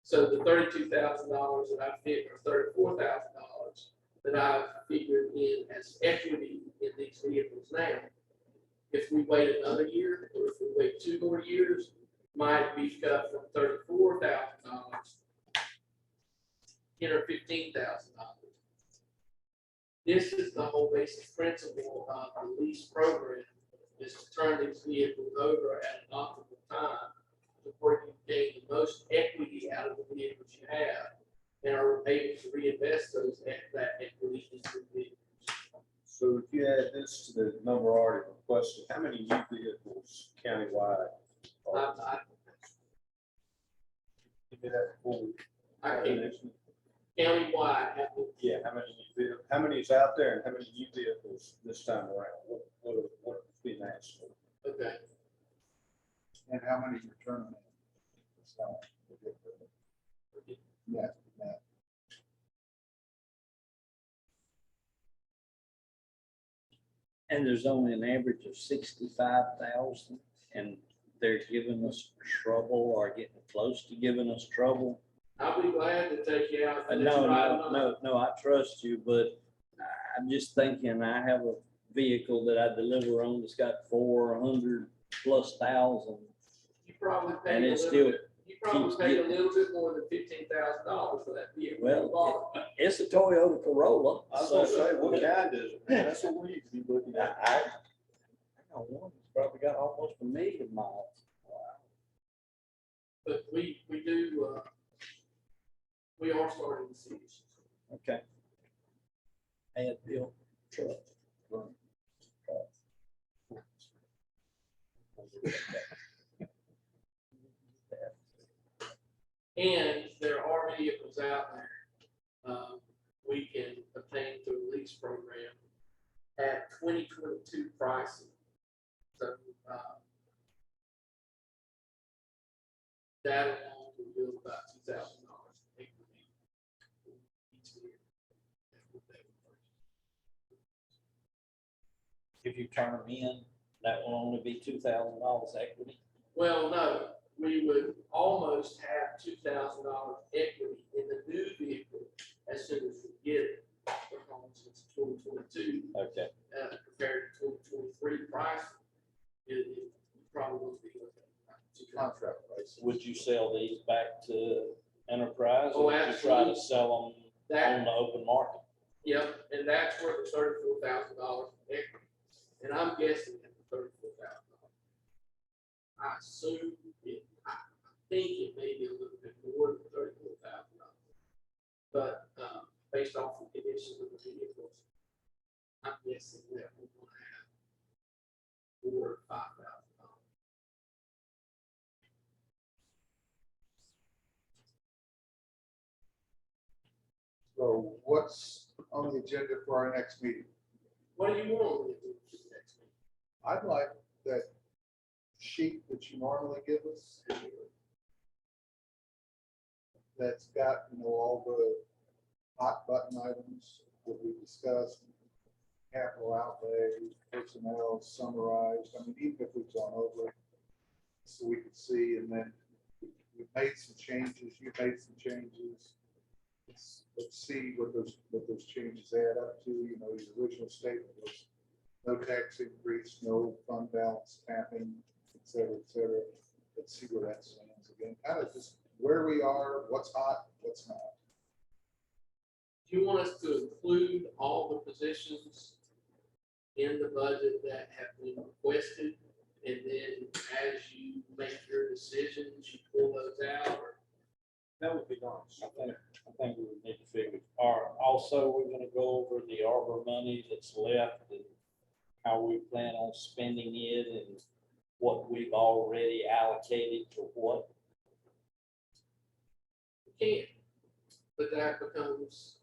So the $32,000 that I figured, or $34,000 that I've figured in as equity in these vehicles now, if we wait another year, or if we wait 2 more years, might be cut from $34,000 $10,000 or $15,000. This is the whole basic principle of the lease program, is to turn these vehicles over at an optimal time to where you gain the most equity out of the vehicles you have and are able to reinvest that equity into the vehicles. So if you add this to the number already requested, how many new vehicles countywide? Give me that full. I can't. Countywide, yeah, how many is out there and how many new vehicles this time around? What's being asked for? okay. And how many return? Yeah. And there's only an average of 65,000, and they're giving us trouble or getting close to giving us trouble. I'll be glad to take you out. No, I trust you, but I'm just thinking I have a vehicle that I deliver on that's got 400,000+. You probably paid And a it's little still bit. You probably keeps paid a getting- little bit more than $15,000 for that vehicle. Well, it's a Toyota Corolla. I was gonna say, what kind is it? That's what we need to be looking at. I know one that's probably got almost 1 million miles. But we do, we are starting to see issues. Okay. And Bill, truck. And there are vehicles out there we can obtain through the lease program at 2022 pricing. So that alone will build about $2,000 each year. If you turn them in, that will only be $2,000 equity. Well, no, we would almost have $2,000 equity in the new vehicle as soon as we get it. would you sell these back to Enterprise? Oh, Or would you try to absolutely. sell them That, on the open market? yep, and that's where the $34,000 equity, and I'm guessing at the $34,000. I assume I think it may be a little bit more than $34,000. But, based off the conditions of the vehicles, I'm guessing that we're gonna have $4,000 or $5,000. So what's on the agenda for our next meeting? What do you want to do for the next meeting? I'd like that sheet that you normally give us. That's got, all the hot button items that we discussed, capital outlay, personnel summarized. I mean, even if we've gone over it, so we could see, and then we made some changes, you made some changes. Let's see what those changes add up to. Your original statement was no tax increase, no fund balance tapping, et cetera, et cetera. Let's see where that stands again. Kind of just where we are, what's hot, what's not. Do you want us to include all the positions in the budget that have been requested? And then as you make your decisions, you pull those out? Or That would be nice. I think we would need to figure, also, we're gonna go over the arbor money that's left and how we plan on spending it and what we've already allocated to what. you can, but that becomes,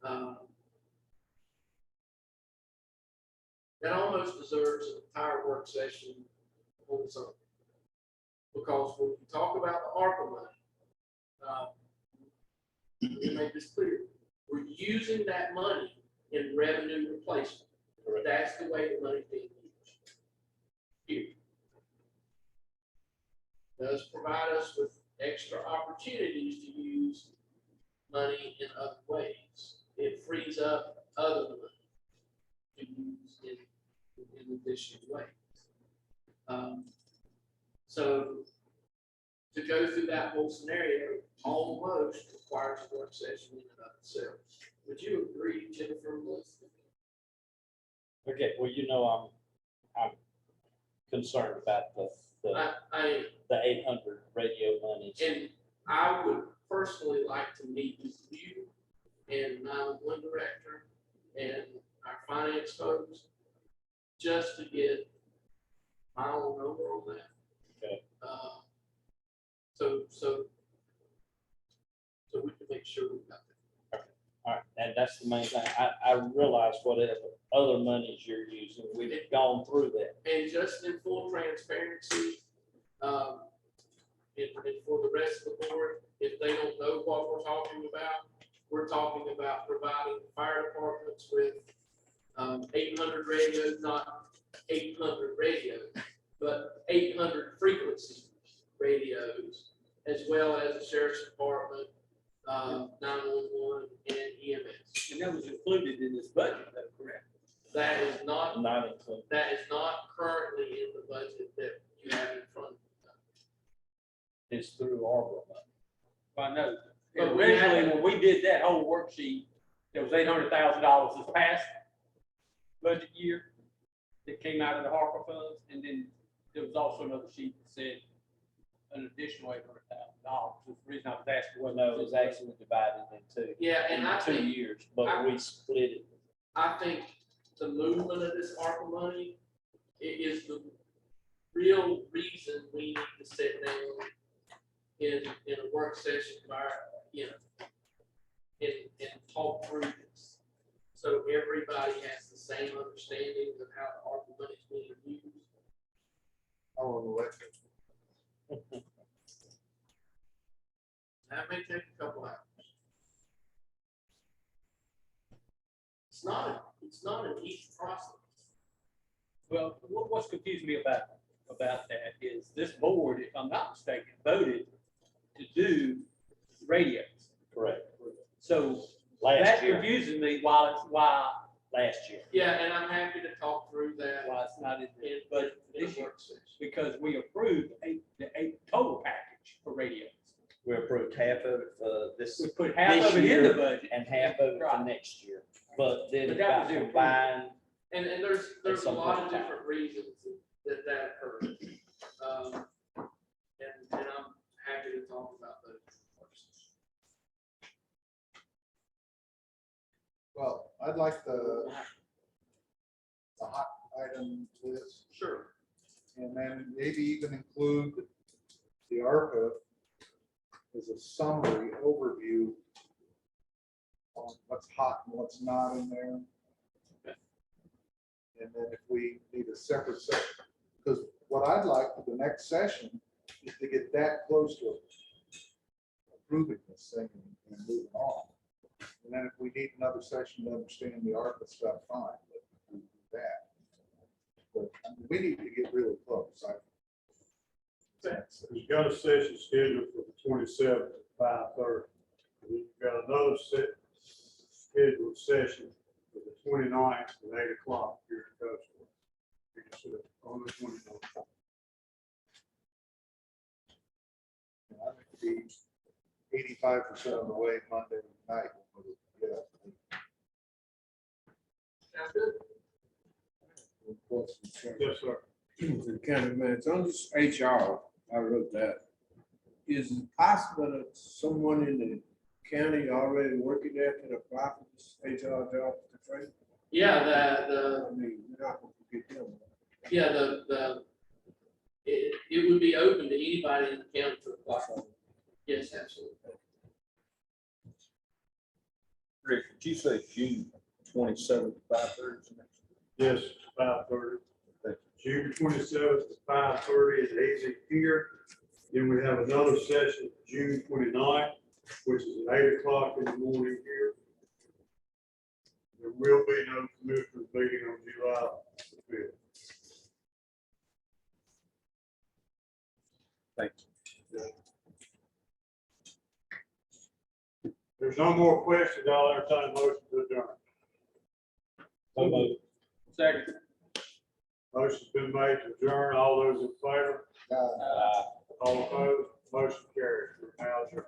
that almost deserves an entire work session on its own. Because when you talk about the ARPA money, let me make this clear, we're using that money in revenue replacement. That's the way the money's being used. Period. Does provide us with extra opportunities to use money in other ways. It frees up other money to use in additional ways. So to go through that whole scenario almost requires a work session in and of itself. Would you agree, Jennifer? Melissa? Okay, well, I'm concerned about the I 800 radio monies. And I would personally like to meet with you and 911 director and our finance folks just to get final number on that. Okay. So we can make sure we've got that. All right, and that's the main thing. I realize whatever other monies you're using, we've gone through that. And just in full transparency, and for the rest of the board, if they don't know what we're talking about providing fire departments with 800 radios, not 800 radios, but 800 frequency radios, as well as the sheriff's department, 911 and EMS. And that was included in this budget, though, correct? That is not Included. that is not currently in the budget that you have in front of you. It's through arbor money. I know. But we Originally, have- when we did that whole worksheet, there was $800,000 this past budget year that came out of the ARPA funds, and then there was also another sheet that said an additional $800,000. The reason I was asking Well, whether no, it was actually divided into Yeah, and I two think years, but we split it. I think the movement of this ARPA money is the real reason we need to sit down in a work session and talk through this. So everybody has the same understanding of how the ARPA money is being used. I will let you. That may take a couple hours. It's not an easy process. Well, what's confused me about that is this board, if I'm not mistaken, voted to do radios. Correct. So Last that year, confuses me last year. Yeah, and I'm happy to talk through that why it's not in the in budget in this a year, work session. because we approved the eight total package. for radios. We approved half of it for this, We put half This of it in year the budget. and half of it for Right. next year, but then But it that got was the combined. And there's a some lot of point in time. different reasons that occurred. And I'm happy to talk about those. Well, I'd like the hot item list, Sure. and then maybe even include the ARPA as a summary overview on what's hot and what's not in there. And then if we need a separate session, because what I'd like for the next session is to get that close to approving this thing and moving on. And then if we need another session to understand the ARPA stuff, fine, but we do that. But I mean, we need to get really close. We've got a session scheduled for the 27th at 5:30. We've got another scheduled session for the 29th at 8 o'clock here in Custard. On the 29th. I think the 85% of the way Monday night. Yeah. Sounds good. Yes, sir. The county manager, on this HR, I wrote that. Is it possible that someone in the county already working there can apply for this HR job to train? Yeah, I mean, you're not gonna get them. it would be open to anybody in the county to apply. Yes, absolutely. Rick, did you say June 27th, 5:30? Yes, 5:30. June 27th to 5:30 is easy here. Then we have another session, June 29th, which is at 8 o'clock in the morning here. There will be no commissioners meeting on July 5th. Thank you. There's no more questions. I'll entertain a motion to adjourn. So moved. Second. Motion's been made to adjourn. All those in favor? All opposed? Motion carries. We're now adjourned.